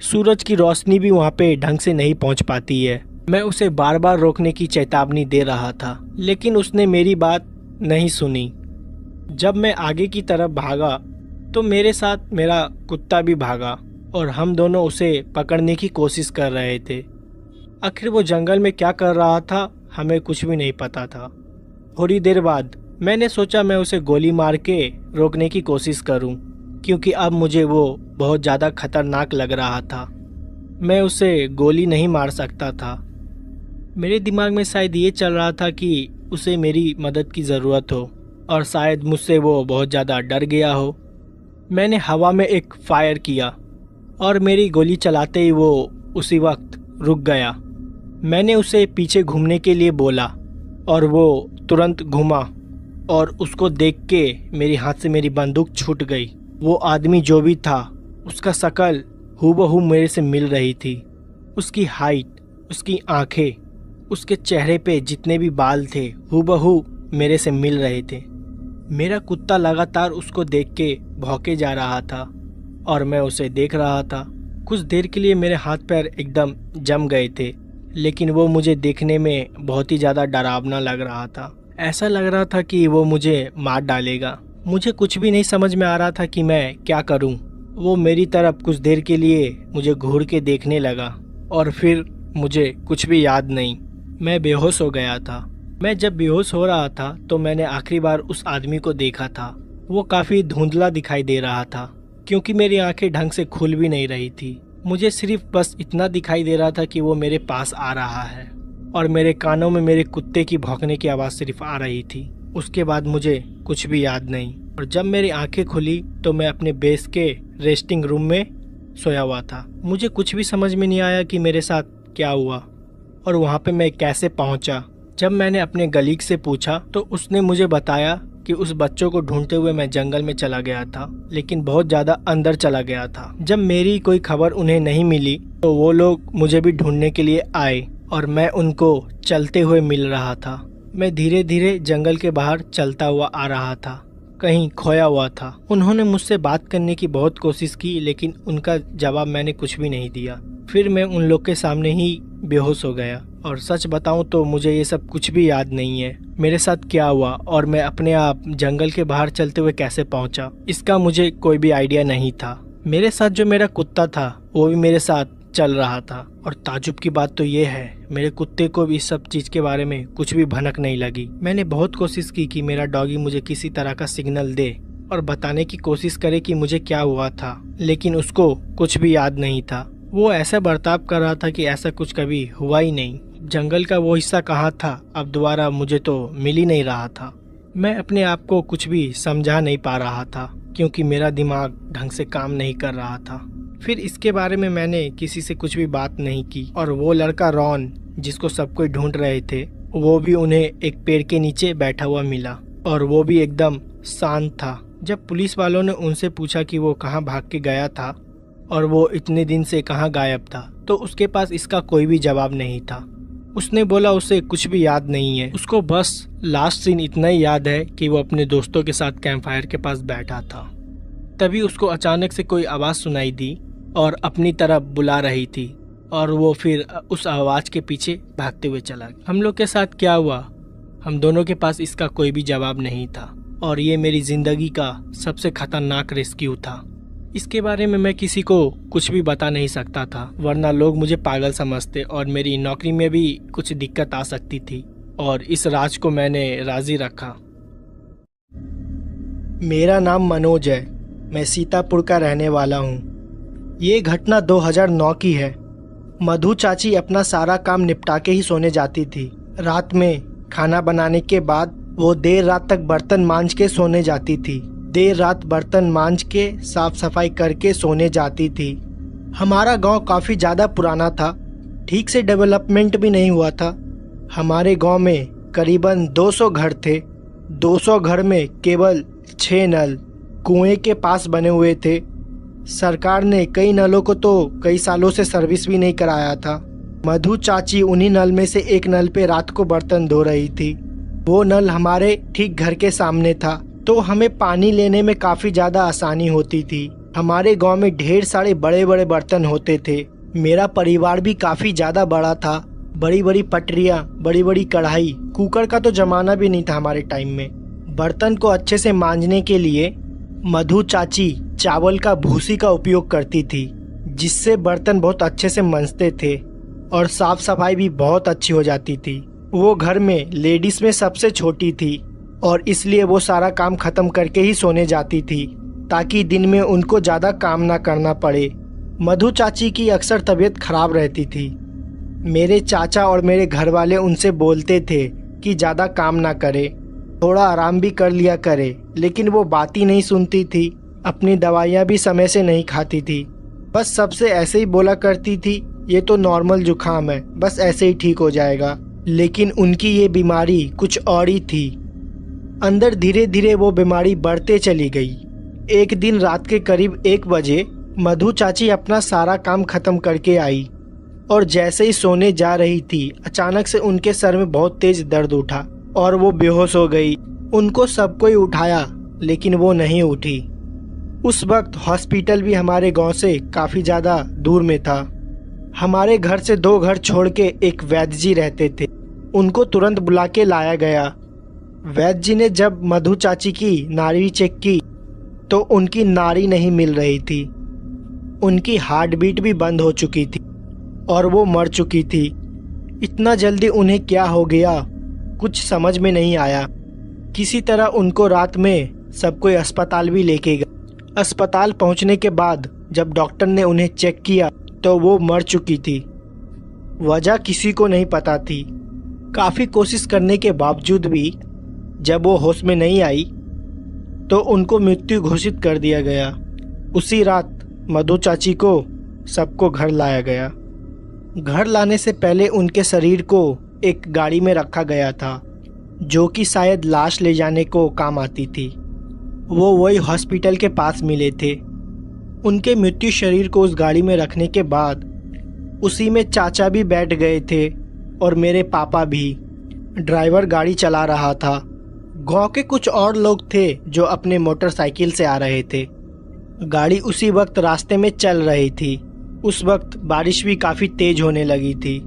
सूरज की रोशनी भी वहाँ पे ढंग से नहीं पहुँच पाती है। मैं उसे बार बार रोकने की चेतावनी दे रहा था लेकिन उसने मेरी बात नहीं सुनी। जब मैं आगे की तरफ भागा तो मेरे साथ मेरा कुत्ता भी भागा और हम दोनों उसे पकड़ने की कोशिश कर रहे थे। आखिर वो जंगल में क्या कर रहा था हमें कुछ भी नहीं पता था। थोड़ी देर बाद मैंने सोचा मैं उसे गोली मार के रोकने की कोशिश करूं, क्योंकि अब मुझे वो बहुत ज़्यादा खतरनाक लग रहा था। मैं उसे गोली नहीं मार सकता था। मेरे दिमाग में शायद ये चल रहा था कि उसे मेरी मदद की ज़रूरत हो और शायद मुझसे वो बहुत ज़्यादा डर गया हो। मैंने हवा में एक फायर किया और मेरी गोली चलाते ही वो उसी वक्त रुक गया। मैंने उसे पीछे घूमने के लिए बोला और वो तुरंत घूमा और उसको देख के मेरे हाथ से मेरी बंदूक छूट गई। वो आदमी जो भी था उसका शक्ल हूबहू मेरे से मिल रही थी। उसकी हाइट, उसकी आंखें, उसके चेहरे पे जितने भी बाल थे हूबहू मेरे से मिल रहे थे। मेरा कुत्ता लगातार उसको देख के भौंके जा रहा था और मैं उसे देख रहा था। कुछ देर के लिए मेरे हाथ पैर एकदम जम गए थे लेकिन वो मुझे देखने में बहुत ही ज़्यादा डरावना लग रहा था। ऐसा लग रहा था कि वो मुझे मार डालेगा। मुझे कुछ भी नहीं समझ में आ रहा था कि मैं क्या करूं। वो मेरी तरफ कुछ देर के लिए मुझे घूर के देखने लगा और फिर मुझे कुछ भी याद नहीं। मैं बेहोश हो गया था। मैं जब बेहोश हो रहा था तो मैंने आखिरी बार उस आदमी को देखा था। वो काफ़ी धुंधला दिखाई दे रहा था क्योंकि मेरी आंखें ढंग से खुल भी नहीं रही थी। मुझे सिर्फ बस इतना दिखाई दे रहा था कि वो मेरे पास आ रहा है और मेरे कानों में मेरे कुत्ते की भौंकने की आवाज़ सिर्फ आ रही थी। उसके बाद मुझे कुछ भी याद नहीं और जब मेरी आंखें खुली तो मैं अपने बेस के रेस्टिंग रूम में सोया हुआ था। मुझे कुछ भी समझ में नहीं आया कि मेरे साथ क्या हुआ। और वहाँ पे मैं कैसे पहुँचा। जब मैंने अपने गलीग से पूछा तो उसने मुझे बताया कि उस बच्चों को ढूंढते हुए मैं जंगल में चला गया था, लेकिन बहुत ज़्यादा अंदर चला गया था। जब मेरी कोई खबर उन्हें नहीं मिली तो वो लोग मुझे भी ढूंढने के लिए आए और मैं उनको चलते हुए मिल रहा था। मैं धीरे धीरे जंगल के बाहर चलता हुआ आ रहा था, कहीं खोया हुआ था। उन्होंने मुझसे बात करने की बहुत कोशिश की, लेकिन उनका जवाब मैंने कुछ भी नहीं दिया। फिर मैं उन लोग के सामने ही बेहोश हो गया और सच बताऊं तो मुझे ये सब कुछ भी याद नहीं है। मेरे साथ क्या हुआ और मैं अपने आप जंगल के बाहर चलते हुए कैसे पहुंचा, इसका मुझे कोई भी आइडिया नहीं था। मेरे साथ जो मेरा कुत्ता था वो भी मेरे साथ चल रहा था और ताजुब की बात तो ये है मेरे कुत्ते को भी इस सब चीज के बारे में कुछ भी भनक नहीं लगी। मैंने बहुत कोशिश की कि मेरा डॉगी मुझे किसी तरह का सिग्नल दे और बताने की कोशिश करे कि मुझे क्या हुआ था, लेकिन उसको कुछ भी याद नहीं था। वो ऐसा बर्ताव कर रहा था कि ऐसा कुछ कभी हुआ ही नहीं। जंगल का वो हिस्सा कहाँ था अब दोबारा मुझे तो मिल ही नहीं रहा था। मैं अपने आप को कुछ भी समझा नहीं पा रहा था क्योंकि मेरा दिमाग ढंग से काम नहीं कर रहा था। फिर इसके बारे में मैंने किसी से कुछ भी बात नहीं की और वो लड़का रॉन जिसको सब कोई ढूंढ रहे थे वो भी उन्हें एक पेड़ के नीचे बैठा हुआ मिला और वो भी एकदम शांत था। जब पुलिस वालों ने उनसे पूछा कि वो कहाँ भाग के गया था और वो इतने दिन से कहाँ गायब था तो उसके पास इसका कोई भी जवाब नहीं था। उसने बोला उसे कुछ भी याद नहीं है, उसको बस लास्ट सीन इतना ही याद है कि वो अपने दोस्तों के साथ कैंप फायर के पास बैठा था। तभी उसको अचानक से कोई आवाज़ सुनाई दी और अपनी तरफ बुला रही थी और वो फिर उस आवाज़ के पीछे भागते हुए चला गया। हम लोग के साथ क्या हुआ, हम दोनों के पास इसका कोई भी जवाब नहीं था और ये मेरी ज़िंदगी का सबसे खतरनाक रेस्क्यू था। इसके बारे में मैं किसी को कुछ भी बता नहीं सकता था वरना लोग मुझे पागल समझते और मेरी नौकरी में भी कुछ दिक्कत आ सकती थी और इस राज को मैंने राजी रखा। मेरा नाम मनोज है, मैं सीतापुर का रहने वाला हूँ। ये घटना 2009 की है। मधु चाची अपना सारा काम निपटा के ही सोने जाती थी। रात में खाना बनाने के बाद वो देर रात तक बर्तन मांज के सोने जाती थी। देर रात बर्तन मांज के साफ सफाई करके सोने जाती थी। हमारा गांव काफ़ी ज़्यादा पुराना था, ठीक से डेवलपमेंट भी नहीं हुआ था। हमारे गांव में करीबन 200 घर थे। 200 घर में केवल 6 नल कुएं के पास बने हुए थे। सरकार ने कई नलों को तो कई सालों से सर्विस भी नहीं कराया था। मधु चाची उन्हीं नल में से एक नल पे रात को बर्तन धो रही थी। वो नल हमारे ठीक घर के सामने था तो हमें पानी लेने में काफ़ी ज़्यादा आसानी होती थी। हमारे गांव में ढेर सारे बड़े बड़े बर्तन होते थे। मेरा परिवार भी काफ़ी ज़्यादा बड़ा था। बड़ी बड़ी पटरियाँ, बड़ी बड़ी कढ़ाई, कुकर का तो ज़माना भी नहीं था हमारे टाइम में। बर्तन को अच्छे से मांजने के लिए मधु चाची चावल का भूसी का उपयोग करती थी जिससे बर्तन बहुत अच्छे से मंजते थे और साफ सफाई भी बहुत अच्छी हो जाती थी। वो घर में लेडीज़ में सबसे छोटी थी और इसलिए वो सारा काम खत्म करके ही सोने जाती थी ताकि दिन में उनको ज़्यादा काम ना करना पड़े। मधु चाची की अक्सर तबीयत खराब रहती थी। मेरे चाचा और मेरे घर वाले उनसे बोलते थे कि ज़्यादा काम ना करे, थोड़ा आराम भी कर लिया करे, लेकिन वो बात ही नहीं सुनती थी। अपनी दवाइयाँ भी समय से नहीं खाती थी, बस सबसे ऐसे ही बोला करती थी ये तो नॉर्मल जुकाम है, बस ऐसे ही ठीक हो जाएगा। लेकिन उनकी ये बीमारी कुछ और ही थी। अंदर धीरे धीरे वो बीमारी बढ़ते चली गई। एक दिन रात के करीब 1 बजे मधु चाची अपना सारा काम खत्म करके आई और जैसे ही सोने जा रही थी अचानक से उनके सर में बहुत तेज दर्द उठा और वो बेहोश हो गई। उनको सब कोई उठाया लेकिन वो नहीं उठी। उस वक्त हॉस्पिटल भी हमारे गांव से काफ़ी ज़्यादा दूर में था। हमारे घर से 2 घर छोड़ के एक वैद्य जी रहते थे, उनको तुरंत बुला के लाया गया। वैद्य जी ने जब मधु चाची की नाड़ी चेक की तो उनकी नाड़ी नहीं मिल रही थी। उनकी हार्ट बीट भी बंद हो चुकी थी और वो मर चुकी थी। इतना जल्दी उन्हें क्या हो गया कुछ समझ में नहीं आया। किसी तरह उनको रात में सब कोई अस्पताल भी लेके गए। अस्पताल पहुंचने के बाद जब डॉक्टर ने उन्हें चेक किया तो वो मर चुकी थी। वजह किसी को नहीं पता थी। काफ़ी कोशिश करने के बावजूद भी जब वो होश में नहीं आई तो उनको मृत्यु घोषित कर दिया गया। उसी रात मधु चाची को सबको घर लाया गया। घर लाने से पहले उनके शरीर को एक गाड़ी में रखा गया था, जो कि शायद लाश ले जाने को काम आती थी। वो वही हॉस्पिटल के पास मिले थे। उनके मृत्यु शरीर को उस गाड़ी में रखने के बाद उसी में चाचा भी बैठ गए थे और मेरे पापा भी। ड्राइवर गाड़ी चला रहा था। गांव के कुछ और लोग थे जो अपने मोटरसाइकिल से आ रहे थे। गाड़ी उसी वक्त रास्ते में चल रही थी। उस वक्त बारिश भी काफ़ी तेज होने लगी थी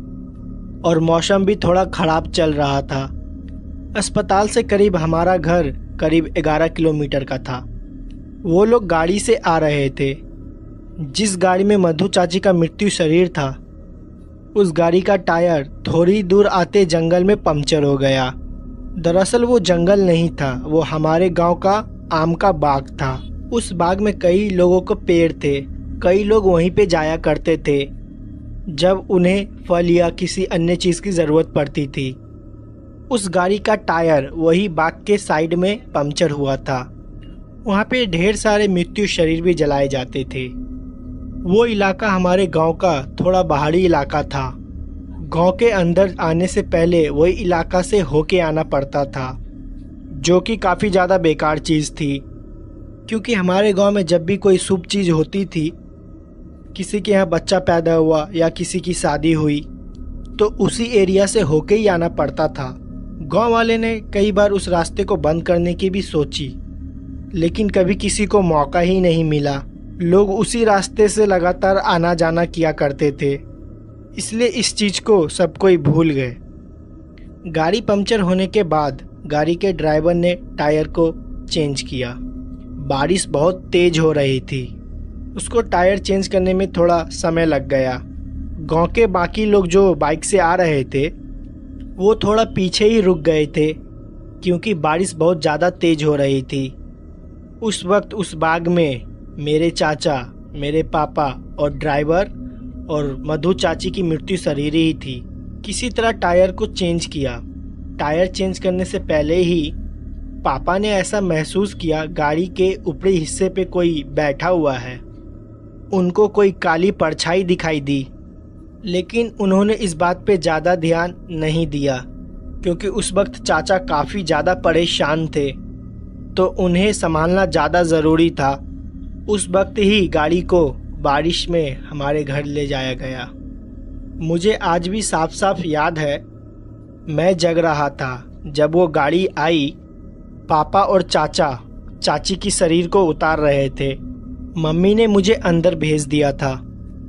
और मौसम भी थोड़ा ख़राब चल रहा था। अस्पताल से करीब हमारा घर करीब 11 किलोमीटर का था। वो लोग गाड़ी से आ रहे थे। जिस गाड़ी में मधु चाची का मृत्यु शरीर था, उस गाड़ी का टायर थोड़ी दूर आते जंगल में पंक्चर हो गया। दरअसल वो जंगल नहीं था, वो हमारे गांव का आम का बाग था। उस बाग में कई लोगों को पेड़ थे। कई लोग वहीं पे जाया करते थे जब उन्हें फल या किसी अन्य चीज़ की ज़रूरत पड़ती थी। उस गाड़ी का टायर वही बाग के साइड में पंक्चर हुआ था। वहाँ पे ढेर सारे मृत्यु शरीर भी जलाए जाते थे। वो इलाका हमारे गांव का थोड़ा पहाड़ी इलाका था। गांव के अंदर आने से पहले वही इलाका से होके आना पड़ता था, जो कि काफ़ी ज़्यादा बेकार चीज़ थी, क्योंकि हमारे गांव में जब भी कोई शुभ चीज़ होती थी, किसी के यहाँ बच्चा पैदा हुआ या किसी की शादी हुई, तो उसी एरिया से होके ही आना पड़ता था। गांव वाले ने कई बार उस रास्ते को बंद करने की भी सोची, लेकिन कभी किसी को मौका ही नहीं मिला। लोग उसी रास्ते से लगातार आना जाना किया करते थे, इसलिए इस चीज़ को सब कोई भूल गए। गाड़ी पंक्चर होने के बाद गाड़ी के ड्राइवर ने टायर को चेंज किया। बारिश बहुत तेज हो रही थी। उसको टायर चेंज करने में थोड़ा समय लग गया। गांव के बाकी लोग जो बाइक से आ रहे थे, वो थोड़ा पीछे ही रुक गए थे, क्योंकि बारिश बहुत ज़्यादा तेज हो रही थी। उस वक्त उस बाग में मेरे चाचा, मेरे पापा और ड्राइवर और मधु चाची की मृत्यु शरीर ही थी। किसी तरह टायर को चेंज किया। टायर चेंज करने से पहले ही पापा ने ऐसा महसूस किया गाड़ी के ऊपरी हिस्से पे कोई बैठा हुआ है। उनको कोई काली परछाई दिखाई दी, लेकिन उन्होंने इस बात पे ज़्यादा ध्यान नहीं दिया, क्योंकि उस वक्त चाचा काफ़ी ज़्यादा परेशान थे, तो उन्हें संभालना ज़्यादा ज़रूरी था। उस वक्त ही गाड़ी को बारिश में हमारे घर ले जाया गया। मुझे आज भी साफ साफ याद है, मैं जग रहा था जब वो गाड़ी आई। पापा और चाचा चाची की शरीर को उतार रहे थे। मम्मी ने मुझे अंदर भेज दिया था,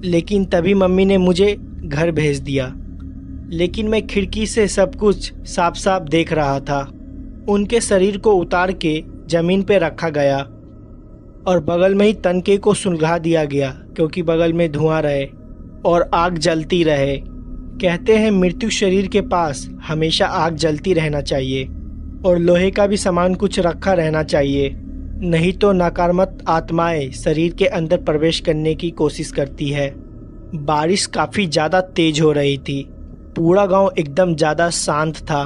लेकिन तभी मम्मी ने मुझे घर भेज दिया। लेकिन मैं खिड़की से सब कुछ साफ साफ देख रहा था। उनके शरीर को उतार के ज़मीन पे रखा गया और बगल में ही तनके को सुलगा दिया गया, क्योंकि बगल में धुआं रहे और आग जलती रहे। कहते हैं मृत्यु शरीर के पास हमेशा आग जलती रहना चाहिए और लोहे का भी सामान कुछ रखा रहना चाहिए, नहीं तो नकारात्मक आत्माएं शरीर के अंदर प्रवेश करने की कोशिश करती है। बारिश काफ़ी ज़्यादा तेज हो रही थी। पूरा गांव एकदम ज़्यादा शांत था।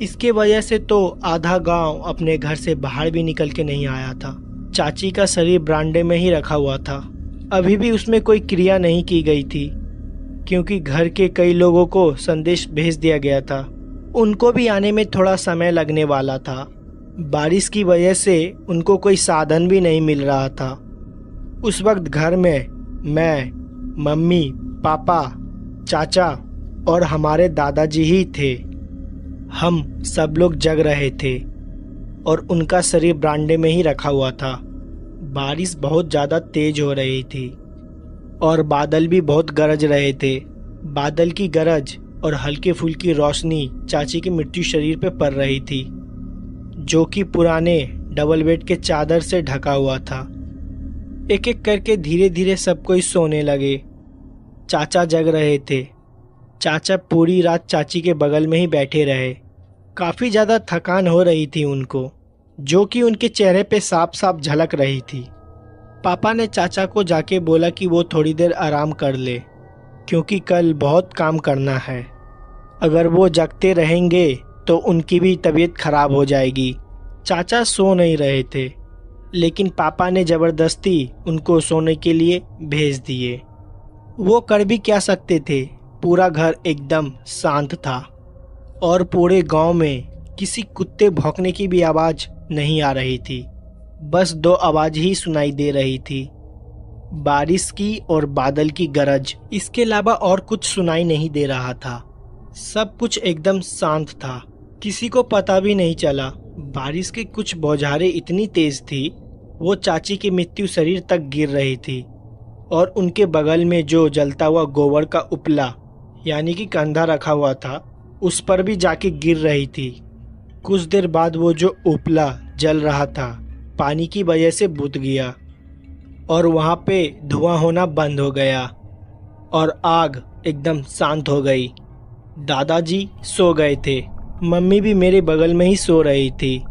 इसके वजह से तो आधा गांव अपने घर से बाहर भी निकल के नहीं आया था। चाची का शरीर बरामदे में ही रखा हुआ था। अभी भी उसमें कोई क्रिया नहीं की गई थी, क्योंकि घर के कई लोगों को संदेश भेज दिया गया था। उनको भी आने में थोड़ा समय लगने वाला था। बारिश की वजह से उनको कोई साधन भी नहीं मिल रहा था। उस वक्त घर में मैं, मम्मी, पापा, चाचा और हमारे दादाजी ही थे। हम सब लोग जग रहे थे और उनका शरीर बरामदे में ही रखा हुआ था। बारिश बहुत ज़्यादा तेज हो रही थी और बादल भी बहुत गरज रहे थे। बादल की गरज और हल्की फुल्की रोशनी चाची के मृत्यु शरीर पे पड़ रही थी, जो कि पुराने डबल बेड के चादर से ढका हुआ था। एक एक करके धीरे धीरे सब कोई सोने लगे। चाचा जग रहे थे। चाचा पूरी रात चाची के बगल में ही बैठे रहे। काफ़ी ज़्यादा थकान हो रही थी उनको, जो कि उनके चेहरे पे साफ साफ झलक रही थी। पापा ने चाचा को जाके बोला कि वो थोड़ी देर आराम कर ले, क्योंकि कल बहुत काम करना है। अगर वो जगते रहेंगे तो उनकी भी तबीयत खराब हो जाएगी। चाचा सो नहीं रहे थे, लेकिन पापा ने ज़बरदस्ती उनको सोने के लिए भेज दिए। वो कर भी क्या सकते थे, पूरा घर एकदम शांत था और पूरे गांव में किसी कुत्ते भौंकने की भी आवाज़ नहीं आ रही थी। बस दो आवाज़ ही सुनाई दे रही थी, बारिश की और बादल की गरज। इसके अलावा और कुछ सुनाई नहीं दे रहा था। सब कुछ एकदम शांत था। किसी को पता भी नहीं चला। बारिश की कुछ बौछारें इतनी तेज थी, वो चाची के मृत्यु शरीर तक गिर रही थी और उनके बगल में जो जलता हुआ गोबर का उपला यानी कि कंधा रखा हुआ था, उस पर भी जाके गिर रही थी। कुछ देर बाद वो जो उपला जल रहा था, पानी की वजह से बुझ गया और वहाँ पे धुआं होना बंद हो गया और आग एकदम शांत हो गई। दादाजी सो गए थे, मम्मी भी मेरे बगल में ही सो रही थी,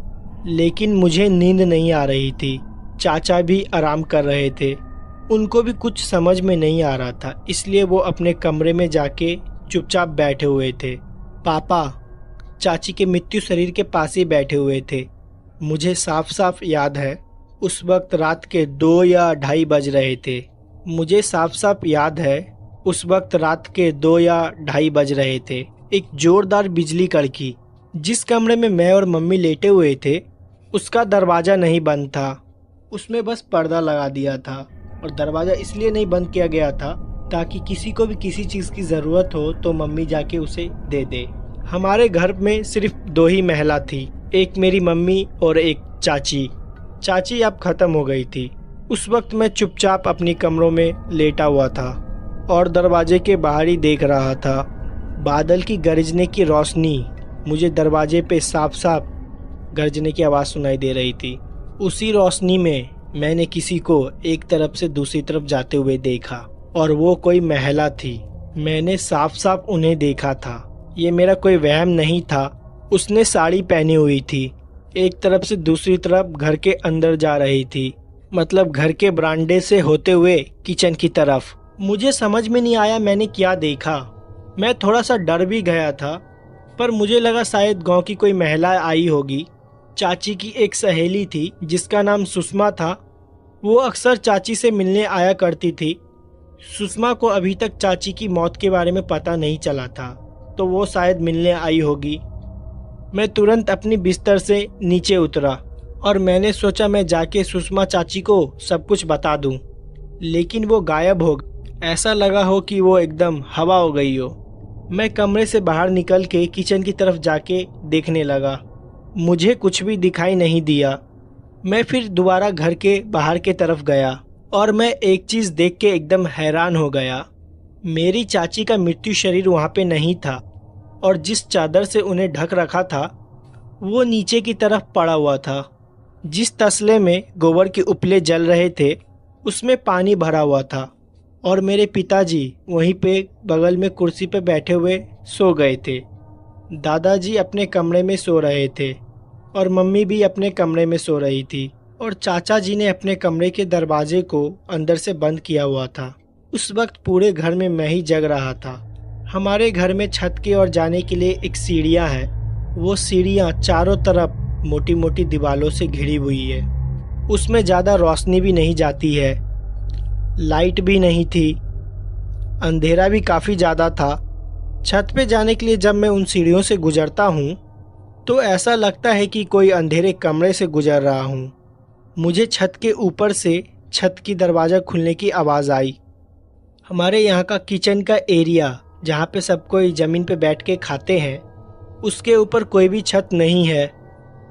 लेकिन मुझे नींद नहीं आ रही थी। चाचा भी आराम कर रहे थे, उनको भी कुछ समझ में नहीं आ रहा था, इसलिए वो अपने कमरे में जाके चुपचाप बैठे हुए थे। पापा चाची के मृत्यु शरीर के पास ही बैठे हुए थे। मुझे साफ साफ याद है, उस वक्त रात के 2 या 2:30 बज रहे थे। मुझे साफ साफ याद है, उस वक्त रात के 2 या 2:30 बज रहे थे। एक जोरदार बिजली कड़की। जिस कमरे में मैं और मम्मी लेटे हुए थे, उसका दरवाज़ा नहीं बंद था, उसमें बस पर्दा लगा दिया था और दरवाज़ा इसलिए नहीं बंद किया गया था ताकि किसी को भी किसी चीज़ की ज़रूरत हो तो मम्मी जाके उसे दे दे। हमारे घर में सिर्फ 2 ही महिला थी, एक मेरी मम्मी और एक चाची। चाची अब ख़त्म हो गई थी। उस वक्त मैं चुपचाप अपनी कमरों में लेटा हुआ था और दरवाजे के बाहर ही देख रहा था। बादल की गरजने की रोशनी, मुझे दरवाजे पे साफ साफ गरजने की आवाज़ सुनाई दे रही थी। उसी रोशनी में मैंने किसी को एक तरफ से दूसरी तरफ जाते हुए देखा और वो कोई महिला थी। मैंने साफ साफ उन्हें देखा था, ये मेरा कोई वहम नहीं था। उसने साड़ी पहनी हुई थी, एक तरफ से दूसरी तरफ घर के अंदर जा रही थी, मतलब घर के बरामदे से होते हुए किचन की तरफ। मुझे समझ में नहीं आया मैंने क्या देखा। मैं थोड़ा सा डर भी गया था, पर मुझे लगा शायद गांव की कोई महिला आई होगी। चाची की एक सहेली थी जिसका नाम सुषमा था, वो अक्सर चाची से मिलने आया करती थी। सुषमा को अभी तक चाची की मौत के बारे में पता नहीं चला था, तो वो शायद मिलने आई होगी। मैं तुरंत अपनी बिस्तर से नीचे उतरा और मैंने सोचा मैं जाके सुषमा चाची को सब कुछ बता दूं, लेकिन वो गायब हो गई। ऐसा लगा हो कि वो एकदम हवा हो गई हो। मैं कमरे से बाहर निकल के किचन की तरफ जाके देखने लगा, मुझे कुछ भी दिखाई नहीं दिया। मैं फिर दोबारा घर के बाहर के तरफ गया और मैं एक चीज़ देख के एकदम हैरान हो गया। मेरी चाची का मृत्यु शरीर वहाँ पे नहीं था और जिस चादर से उन्हें ढक रखा था वो नीचे की तरफ पड़ा हुआ था। जिस तसले में गोबर के उपले जल रहे थे उसमें पानी भरा हुआ था और मेरे पिताजी वहीं पे बगल में कुर्सी पे बैठे हुए सो गए थे। दादाजी अपने कमरे में सो रहे थे और मम्मी भी अपने कमरे में सो रही थी और चाचा जी ने अपने कमरे के दरवाजे को अंदर से बंद किया हुआ था। उस वक्त पूरे घर में मैं ही जग रहा था। हमारे घर में छत की ओर जाने के लिए एक सीढ़ियाँ हैं। वो सीढ़ियाँ चारों तरफ मोटी मोटी दीवारों से घिरी हुई है। उसमें ज़्यादा रोशनी भी नहीं जाती है, लाइट भी नहीं थी, अंधेरा भी काफ़ी ज़्यादा था। छत पे जाने के लिए जब मैं उन सीढ़ियों से गुजरता हूँ तो ऐसा लगता है कि कोई अंधेरे कमरे से गुजर रहा हूँ। मुझे छत के ऊपर से छत की दरवाज़ा खुलने की आवाज़ आई। हमारे यहाँ का किचन का एरिया जहाँ पे सब कोई ज़मीन पे बैठ के खाते हैं, उसके ऊपर कोई भी छत नहीं है।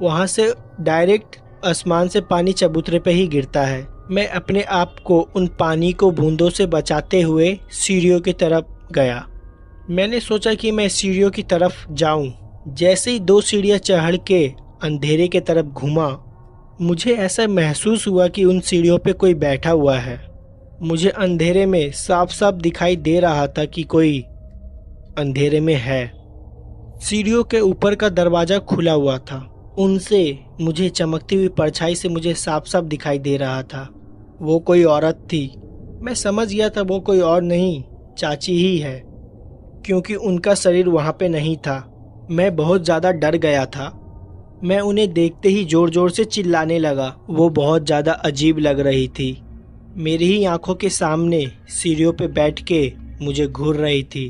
वहाँ से डायरेक्ट आसमान से पानी चबूतरे पे ही गिरता है। मैं अपने आप को उन पानी को बूंदों से बचाते हुए सीढ़ियों की तरफ गया। मैंने सोचा कि मैं सीढ़ियों की तरफ जाऊं। जैसे ही 2 सीढ़ियाँ चढ़ के अंधेरे के तरफ घूमा, मुझे ऐसा महसूस हुआ कि उन सीढ़ियों पे कोई बैठा हुआ है। मुझे अंधेरे में साफ साफ दिखाई दे रहा था कि कोई अंधेरे में है। सीढ़ियों के ऊपर का दरवाज़ा खुला हुआ था, उनसे मुझे चमकती हुई परछाई से मुझे साफ साफ दिखाई दे रहा था। वो कोई औरत थी। मैं समझ गया था वो कोई और नहीं, चाची ही है, क्योंकि उनका शरीर वहाँ पे नहीं था। मैं बहुत ज़्यादा डर गया था। मैं उन्हें देखते ही ज़ोर ज़ोर से चिल्लाने लगा। वो बहुत ज़्यादा अजीब लग रही थी। मेरी ही आंखों के सामने सीढ़ियों पे बैठ के मुझे घूर रही थी।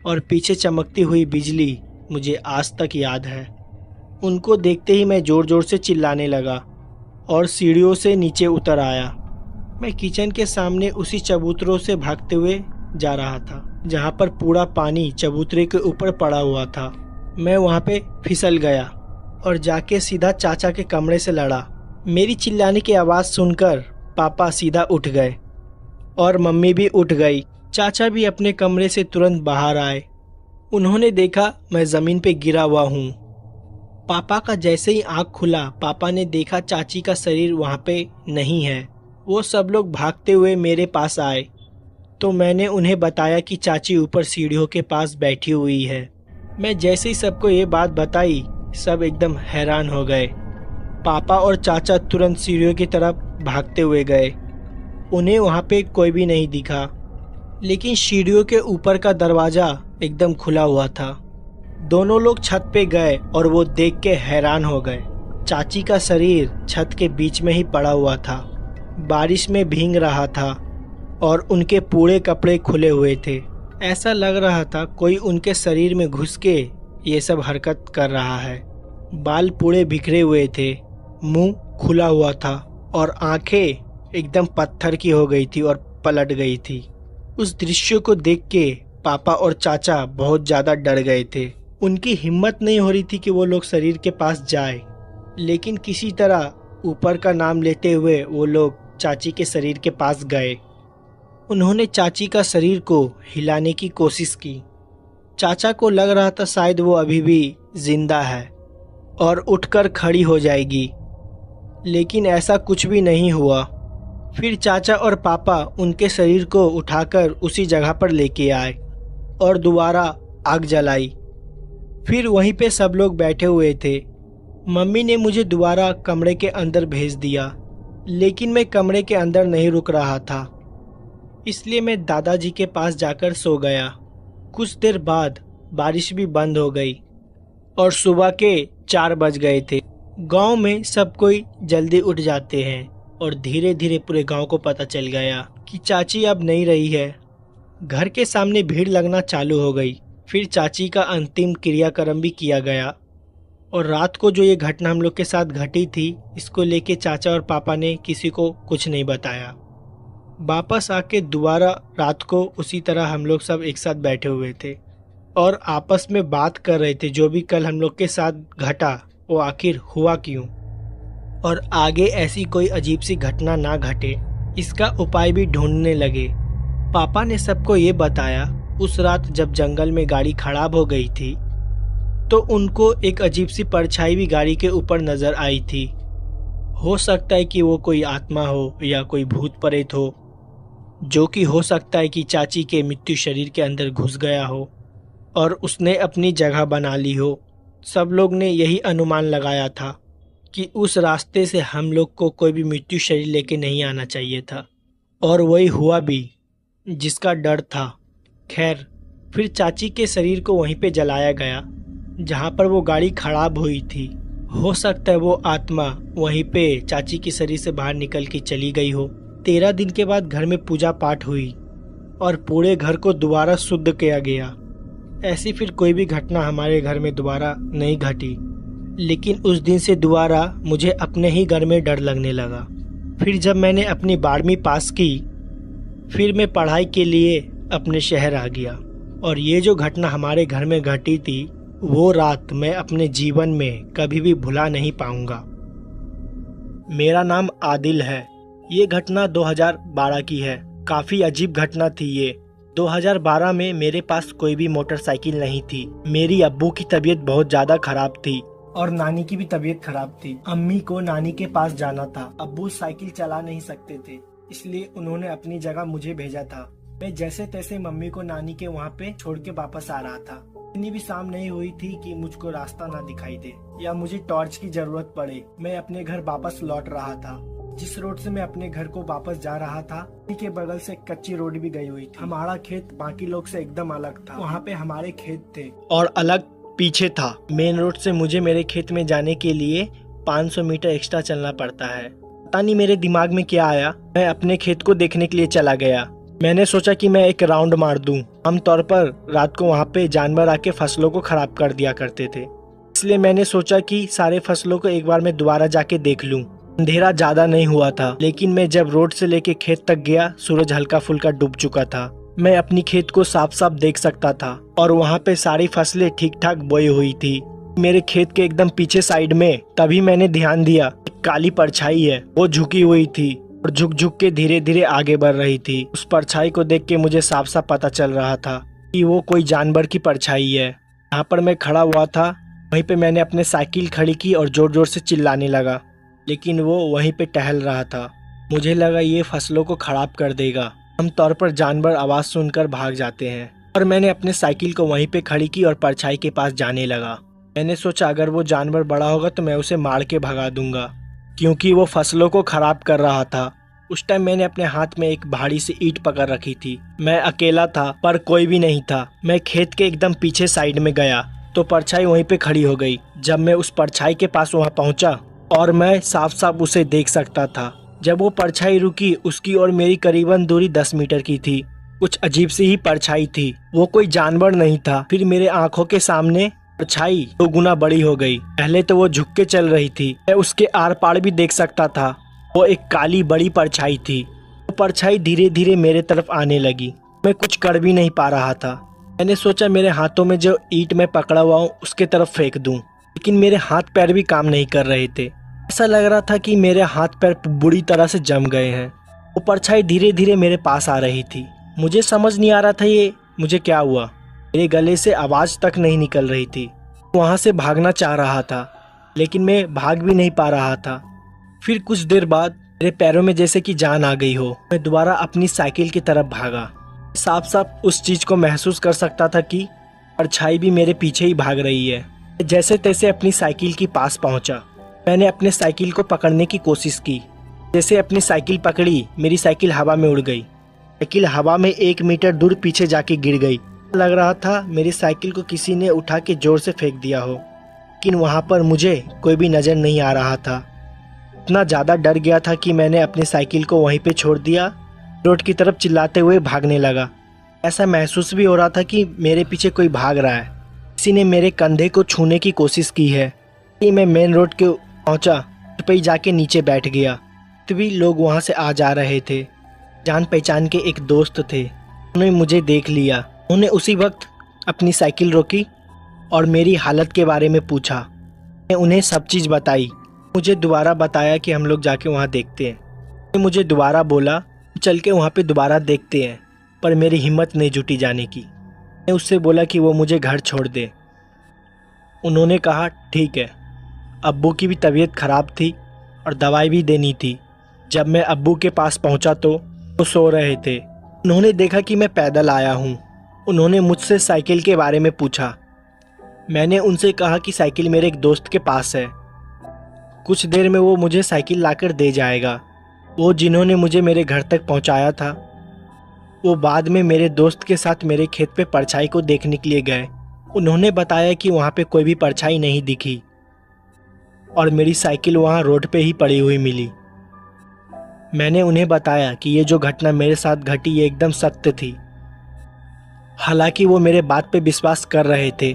और पीछे चमकती हुई बिजली मुझे आज तक याद है। उनको देखते ही मैं ज़ोर ज़ोर से चिल्लाने लगा और सीढ़ियों से नीचे उतर आया। मैं किचन के सामने उसी चबूतरों से भागते हुए जा रहा था जहाँ पर पूरा पानी चबूतरे के ऊपर पड़ा हुआ था। मैं वहाँ पे फिसल गया और जाके सीधा चाचा के कमरे से लड़ा। मेरी चिल्लाने की आवाज़ सुनकर पापा सीधा उठ गए और मम्मी भी उठ गई। चाचा भी अपने कमरे से तुरंत बाहर आए। उन्होंने देखा मैं ज़मीन पे गिरा हुआ हूँ। पापा का जैसे ही आँख खुला, पापा ने देखा चाची का शरीर वहाँ पे नहीं है। वो सब लोग भागते हुए मेरे पास आए तो मैंने उन्हें बताया कि चाची ऊपर सीढ़ियों के पास बैठी हुई है। मैं जैसे ही सबको ये बात बताई, सब एकदम हैरान हो गए। पापा और चाचा तुरंत सीढ़ियों की तरफ भागते हुए गए। उन्हें वहाँ पे कोई भी नहीं दिखा, लेकिन सीढ़ियों के ऊपर का दरवाज़ा एकदम खुला हुआ था। दोनों लोग छत पे गए और वो देख के हैरान हो गए। चाची का शरीर छत के बीच में ही पड़ा हुआ था, बारिश में भीग रहा था और उनके पूरे कपड़े खुले हुए थे। ऐसा लग रहा था कोई उनके शरीर में घुस के ये सब हरकत कर रहा है। बाल पूरे बिखरे हुए थे, मुंह खुला हुआ था और आंखें एकदम पत्थर की हो गई थी और पलट गई थी। उस दृश्य को देख के पापा और चाचा बहुत ज़्यादा डर गए थे। उनकी हिम्मत नहीं हो रही थी कि वो लोग शरीर के पास जाए, लेकिन किसी तरह ऊपर का नाम लेते हुए वो लोग चाची के शरीर के पास गए। उन्होंने चाची का शरीर को हिलाने की कोशिश की। चाचा को लग रहा था शायद वो अभी भी जिंदा है और उठकर खड़ी हो जाएगी, लेकिन ऐसा कुछ भी नहीं हुआ। फिर चाचा और पापा उनके शरीर को उठाकर उसी जगह पर लेके आए और दोबारा आग जलाई। फिर वहीं पे सब लोग बैठे हुए थे। मम्मी ने मुझे दोबारा कमरे के अंदर भेज दिया, लेकिन मैं कमरे के अंदर नहीं रुक रहा था, इसलिए मैं दादाजी के पास जाकर सो गया। कुछ देर बाद बारिश भी बंद हो गई और सुबह के 4 बज गए थे। गांव में सब कोई जल्दी उठ जाते हैं और धीरे धीरे पूरे गांव को पता चल गया कि चाची अब नहीं रही है। घर के सामने भीड़ लगना चालू हो गई। फिर चाची का अंतिम क्रियाक्रम भी किया गया और रात को जो ये घटना हम लोग के साथ घटी थी, इसको लेके चाचा और पापा ने किसी को कुछ नहीं बताया। वापस आके दोबारा रात को उसी तरह हम लोग सब एक साथ बैठे हुए थे और आपस में बात कर रहे थे जो भी कल हम लोग के साथ घटा वो आखिर हुआ क्यों, और आगे ऐसी कोई अजीब सी घटना ना घटे, इसका उपाय भी ढूंढने लगे। पापा ने सबको ये बताया उस रात जब जंगल में गाड़ी खराब हो गई थी तो उनको एक अजीब सी परछाई भी गाड़ी के ऊपर नजर आई थी। हो सकता है कि वो कोई आत्मा हो या कोई भूत प्रेत हो, जो कि हो सकता है कि चाची के मृत्यु शरीर के अंदर घुस गया हो और उसने अपनी जगह बना ली हो। सब लोग ने यही अनुमान लगाया था कि उस रास्ते से हम लोग को कोई भी मृत्यु शरीर लेके नहीं आना चाहिए था, और वही हुआ भी जिसका डर था। खैर, फिर चाची के शरीर को वहीं पे जलाया गया जहाँ पर वो गाड़ी खराब हुई थी। हो सकता है वो आत्मा वहीं पे चाची के शरीर से बाहर निकल के चली गई हो। 13 दिन के बाद घर में पूजा पाठ हुई और पूरे घर को दोबारा शुद्ध किया गया। ऐसी फिर कोई भी घटना हमारे घर में दोबारा नहीं घटी, लेकिन उस दिन से दोबारा मुझे अपने ही घर में डर लगने लगा। फिर जब मैंने अपनी 12वीं पास की, फिर मैं पढ़ाई के लिए अपने शहर आ गया, और ये जो घटना हमारे घर में घटी थी वो रात मैं अपने जीवन में कभी भी भुला नहीं पाऊंगा। मेरा नाम आदिल है। ये घटना 2012 की है। काफ़ी अजीब घटना थी ये। 2012 में मेरे पास कोई भी मोटरसाइकिल नहीं थी। मेरी अब्बू की तबीयत बहुत ज़्यादा खराब थी और नानी की भी तबीयत खराब थी। अम्मी को नानी के पास जाना था। अब्बू साइकिल चला नहीं सकते थे, इसलिए उन्होंने अपनी जगह मुझे भेजा था। मैं जैसे तैसे मम्मी को नानी के वहाँ पे छोड़ के वापस आ रहा था। इतनी भी शाम नहीं हुई थी कि मुझको रास्ता ना दिखाई दे या मुझे टॉर्च की जरूरत पड़े। मैं अपने घर वापस लौट रहा था। जिस रोड से मैं अपने घर को वापस जा रहा था, उसी के बगल से कच्ची रोड भी गई हुई थी। हमारा खेत बाकी लोग से एकदम अलग था। वहाँ पे हमारे खेत थे और अलग पीछे था। मेन रोड से मुझे मेरे खेत में जाने के लिए 500 मीटर एक्स्ट्रा चलना पड़ता है। पता नहीं मेरे दिमाग में क्या आया, मैं अपने खेत को देखने के लिए चला गया। मैंने सोचा कि मैं एक राउंड मार दूं। आमतौर पर रात को वहाँ पे जानवर आके फसलों को खराब कर दिया करते थे, इसलिए मैंने सोचा कि सारे फसलों को एक बार मैं दोबारा जाके देख लूं। अंधेरा ज्यादा नहीं हुआ था, लेकिन मैं जब रोड से लेके खेत तक गया, सूरज हल्का फुल्का डूब चुका था। मैं अपनी खेत को साफ साफ देख सकता था और वहाँ पे सारी फसलें ठीक ठाक बोई हुई थी। मेरे खेत के एकदम पीछे साइड में तभी मैंने ध्यान दिया, एक काली परछाई है, वो झुकी हुई थी और झुक झुक के धीरे धीरे आगे बढ़ रही थी। उस परछाई को देख के मुझे साफ साफ पता चल रहा था कि वो कोई जानवर की परछाई है। यहाँ पर मैं खड़ा हुआ था, वहीं पे मैंने अपने साइकिल खड़ी की और जोर जोर से चिल्लाने लगा, लेकिन वो वहीं पे टहल रहा था। मुझे लगा ये फसलों को खराब कर देगा। आमतौर पर जानवर आवाज़ सुनकर भाग जाते हैं, और मैंने अपने साइकिल को वहीं पे खड़ी की और परछाई के पास जाने लगा। मैंने सोचा अगर वो जानवर बड़ा होगा तो मैं उसे मार के भगा दूंगा, क्योंकि वो फसलों को खराब कर रहा था। उस टाइम मैंने अपने हाथ में एक भारी सी ईंट पकड़ रखी थी। मैं अकेला था, पर कोई भी नहीं था। मैं खेत के एकदम पीछे साइड में गया तो परछाई वहीं पे खड़ी हो गई। जब मैं उस परछाई के पास वहाँ पहुँचा और मैं साफ साफ उसे देख सकता था। जब वो परछाई रुकी, उसकी और मेरी करीबन दूरी 10 मीटर की थी। कुछ अजीब सी ही परछाई थी, वो कोई जानवर नहीं था। फिर मेरे आंखों के सामने परछाई 2 गुना बड़ी हो गई। पहले तो वो झुक के चल रही थी, मैं उसके आर पार भी देख सकता था। वो एक काली बड़ी परछाई थी। वो परछाई धीरे धीरे मेरे तरफ आने लगी। मैं कुछ कर भी नहीं पा रहा था। मैंने सोचा मेरे हाथों में जो ईंट मैं पकड़ा हुआ हूँ उसके तरफ फेंक दूं, लेकिन मेरे हाथ पैर भी काम नहीं कर रहे थे। ऐसा लग रहा था कि मेरे हाथ पैर बुरी तरह से जम गए हैं। वो परछाई धीरे धीरे मेरे पास आ रही थी। मुझे समझ नहीं आ रहा था ये मुझे क्या हुआ। मेरे गले से आवाज़ तक नहीं निकल रही थी। वहाँ से भागना चाह रहा था, लेकिन मैं भाग भी नहीं पा रहा था। फिर कुछ देर बाद मेरे पैरों में जैसे कि जान आ गई हो। मैं दोबारा अपनी साइकिल की तरफ भागा। साफ साफ उस चीज़ को महसूस कर सकता था कि परछाई भी मेरे पीछे ही भाग रही है। जैसे तैसे अपनी साइकिल के पास पहुंचा। मैंने अपने साइकिल को पकड़ने की कोशिश की। जैसे अपनी साइकिल पकड़ी, मेरी साइकिल हवा में उड़ गई। साइकिल हवा में 1 मीटर दूर पीछे जाके गिर गई। लग रहा था मेरी साइकिल को किसी ने उठा के जोर से फेंक दिया हो, लेकिन वहाँ पर मुझे कोई भी नज़र नहीं आ रहा था। इतना ज़्यादा डर गया था कि मैंने अपनी साइकिल को वहीं पे छोड़ दिया, रोड की तरफ चिल्लाते हुए भागने लगा। ऐसा महसूस भी हो रहा था कि मेरे पीछे कोई भाग रहा है। किसी ने मेरे कंधे को छूने की कोशिश की है। मैं मेन रोड के पहुंचा, पे ही जाके नीचे बैठ गया। तभी लोग वहां से आ जा रहे थे। जान पहचान के एक दोस्त थे, उन्होंने मुझे देख लिया। उन्होंने उसी वक्त अपनी साइकिल रोकी और मेरी हालत के बारे में पूछा। मैं उन्हें सब चीज़ बताई। मुझे दोबारा बताया कि हम लोग जाके वहाँ देखते हैं। मुझे दोबारा बोला चल के वहाँ पे दोबारा देखते हैं, पर मेरी हिम्मत नहीं जुटी जाने की। मैं उससे बोला कि वो मुझे घर छोड़ दे। उन्होंने कहा ठीक है। अब्बू की भी तबीयत ख़राब थी और दवाई भी देनी थी। जब मैं अब्बू के पास पहुंचा तो वो सो रहे थे। उन्होंने देखा कि मैं पैदल आया हूं। उन्होंने मुझसे साइकिल के बारे में पूछा। मैंने उनसे कहा कि साइकिल मेरे एक दोस्त के पास है, कुछ देर में वो मुझे साइकिल लाकर दे जाएगा। वो जिन्होंने मुझे मेरे घर तक पहुंचाया था, वो बाद में मेरे दोस्त के साथ मेरे खेत पे परछाई को देखने के लिए गए। उन्होंने बताया कि वहाँ पे कोई भी परछाई नहीं दिखी और मेरी साइकिल वहाँ रोड पे ही पड़ी हुई मिली। मैंने उन्हें बताया कि ये जो घटना मेरे साथ घटी ये एकदम सत्य थी। हालांकि वो मेरे बात पे विश्वास कर रहे थे।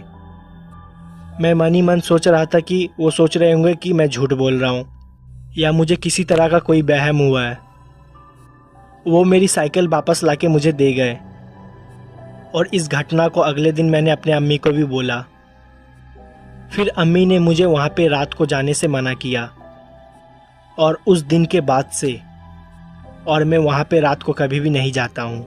मैं मन ही मन सोच रहा था कि वो सोच रहे होंगे कि मैं झूठ बोल रहा हूँ या मुझे किसी तरह का कोई वहम हुआ है। वो मेरी साइकिल वापस लाके मुझे दे गए और इस घटना को अगले दिन मैंने अपने अम्मी को भी बोला। फिर अम्मी ने मुझे वहाँ पे रात को जाने से मना किया और उस दिन के बाद से और मैं वहाँ पे रात को कभी भी नहीं जाता हूँ।